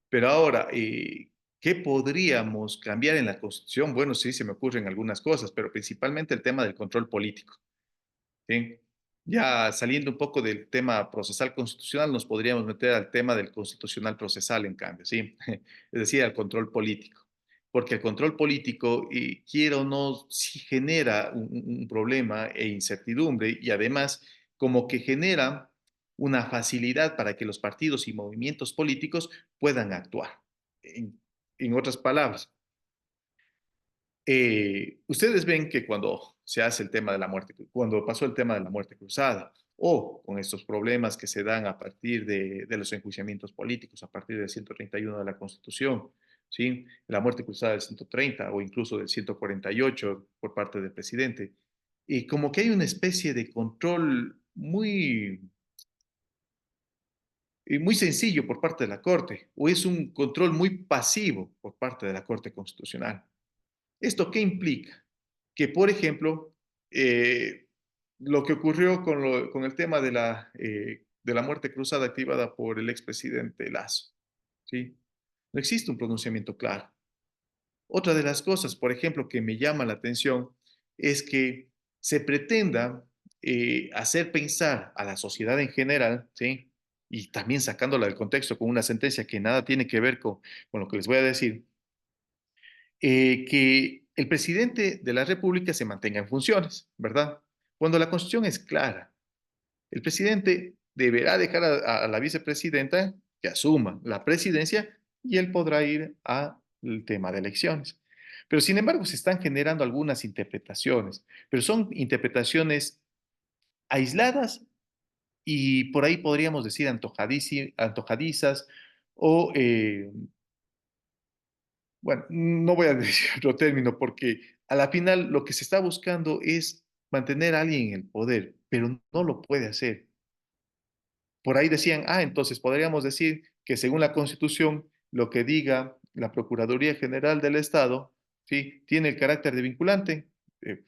Pero ahora, ¿qué podríamos cambiar en la Constitución? Bueno, sí, se me ocurren algunas cosas, pero principalmente el tema del control político. ¿Sí? Ya saliendo un poco del tema procesal constitucional, nos podríamos meter al tema del constitucional procesal, en cambio, ¿sí? Es decir, al control político. Porque el control político, quiera o no, sí genera un problema e incertidumbre y además como que genera una facilidad para que los partidos y movimientos políticos puedan actuar. En otras palabras, ustedes ven que cuando se hace el tema de la muerte, cuando pasó el tema de la muerte cruzada, o con estos problemas que se dan a partir de los enjuiciamientos políticos, a partir del 131 de la Constitución, ¿sí? La muerte cruzada del 130 o incluso del 148 por parte del presidente, y como que hay una especie de control muy sencillo por parte de la Corte, o es un control muy pasivo por parte de la Corte Constitucional. ¿Esto qué implica? Que, por ejemplo, lo que ocurrió con el tema de la muerte cruzada activada por el expresidente Lazo, ¿sí? No existe un pronunciamiento claro. Otra de las cosas, por ejemplo, que me llama la atención es que se pretenda hacer pensar a la sociedad en general, ¿sí? Y también sacándola del contexto con una sentencia que nada tiene que ver con lo que les voy a decir, que el presidente de la República se mantenga en funciones, ¿verdad? Cuando la Constitución es clara, el presidente deberá dejar a la vicepresidenta que asuma la presidencia y él podrá ir al tema de elecciones. Pero sin embargo, se están generando algunas interpretaciones, pero son interpretaciones aisladas y por ahí podríamos decir antojadizas o, bueno, no voy a decir otro término porque a la final lo que se está buscando es mantener a alguien en el poder, pero no lo puede hacer. Por ahí decían, entonces podríamos decir que según la Constitución, lo que diga la Procuraduría General del Estado, ¿sí? Tiene el carácter de vinculante.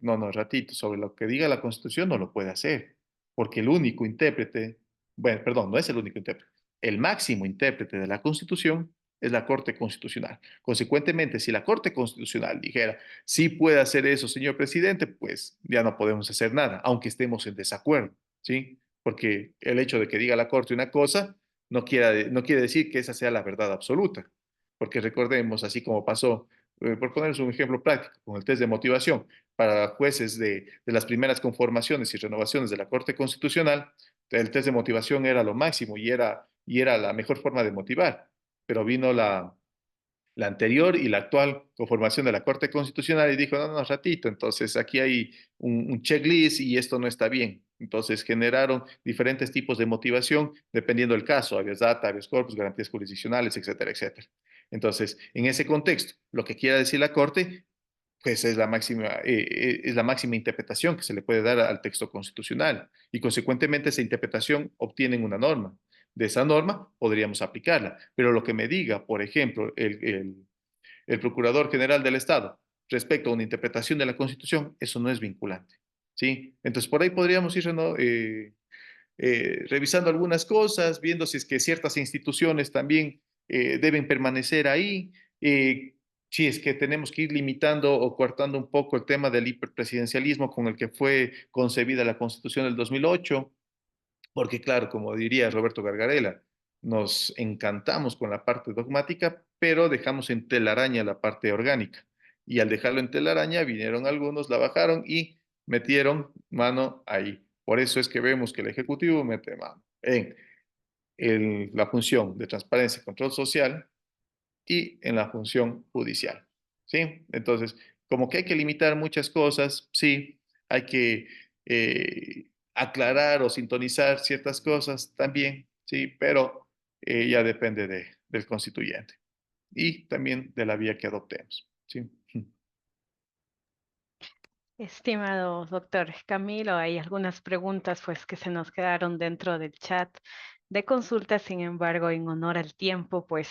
No, ratito, sobre lo que diga la Constitución no lo puede hacer, porque el único intérprete, bueno, perdón, no es el único intérprete, el máximo intérprete de la Constitución es la Corte Constitucional. Consecuentemente, si la Corte Constitucional dijera, sí puede hacer eso, señor presidente, pues ya no podemos hacer nada, aunque estemos en desacuerdo, ¿sí? Porque el hecho de que diga la Corte una cosa no quiere decir que esa sea la verdad absoluta. Porque recordemos, así como pasó, por poner un ejemplo práctico, con el test de motivación para jueces de las primeras conformaciones y renovaciones de la Corte Constitucional, el test de motivación era lo máximo y era la mejor forma de motivar. Pero vino la anterior y la actual conformación de la Corte Constitucional y dijo, no, ratito, entonces aquí hay un checklist y esto no está bien. Entonces generaron diferentes tipos de motivación dependiendo del caso, habeas data, habeas corpus, garantías jurisdiccionales, etcétera, etcétera. Entonces, en ese contexto, lo que quiera decir la Corte, pues es la máxima interpretación que se le puede dar al texto constitucional y consecuentemente esa interpretación obtiene una norma. De esa norma podríamos aplicarla, pero lo que me diga, por ejemplo, el Procurador General del Estado respecto a una interpretación de la Constitución, eso no es vinculante, ¿sí? Entonces, por ahí podríamos ir revisando algunas cosas, viendo si es que ciertas instituciones también deben permanecer ahí, eh, si es que tenemos que ir limitando o cortando un poco el tema del hiperpresidencialismo con el que fue concebida la Constitución del 2008, porque claro, como diría Roberto Gargarella, nos encantamos con la parte dogmática, pero dejamos en telaraña la parte orgánica. Y al dejarlo en telaraña, vinieron algunos, la bajaron y metieron mano ahí. Por eso es que vemos que el Ejecutivo mete mano en la función de transparencia y control social y en la función judicial. ¿Sí? Entonces, como que hay que limitar muchas cosas, sí, hay que aclarar o sintonizar ciertas cosas también, sí, pero ya depende del constituyente y también de la vía que adoptemos. ¿Sí? Estimado doctor Camilo, hay algunas preguntas pues que se nos quedaron dentro del chat de consulta, sin embargo, en honor al tiempo, pues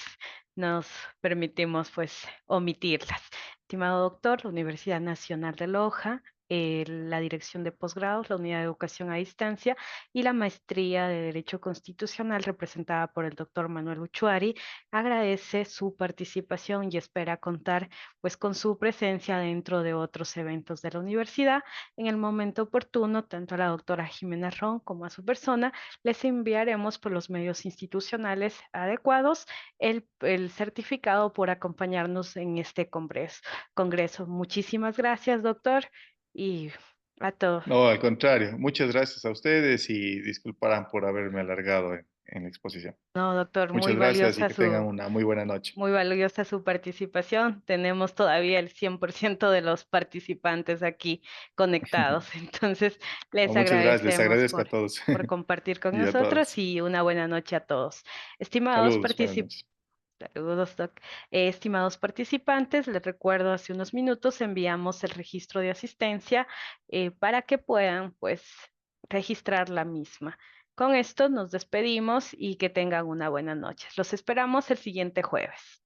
nos permitimos pues omitirlas. Estimado doctor, la Universidad Nacional de Loja, la Dirección de Posgrados, la Unidad de Educación a Distancia y la Maestría de Derecho Constitucional representada por el doctor Manuel Uchuari, agradece su participación y espera contar pues con su presencia dentro de otros eventos de la universidad. En el momento oportuno, tanto a la doctora Jimena Ron como a su persona, les enviaremos por los medios institucionales adecuados el certificado por acompañarnos en este congreso. Muchísimas gracias, doctor, y a todos. No, al contrario, muchas gracias a ustedes y disculparán por haberme alargado en la exposición. No, doctor, Muchas gracias y que tengan una muy buena noche. muy valiosa su participación. Tenemos todavía el 100% de los participantes aquí conectados. Entonces, les Muchas gracias, les agradecemos agradezco a todos por compartir con y a nosotros todas. y una buena noche a todos. Estimados Saludos, buenas noches. Saludos, doc. Estimados participantes, les recuerdo, hace unos minutos enviamos el registro de asistencia para que puedan, pues, registrar la misma. Con esto nos despedimos y que tengan una buena noche. Los esperamos el siguiente jueves.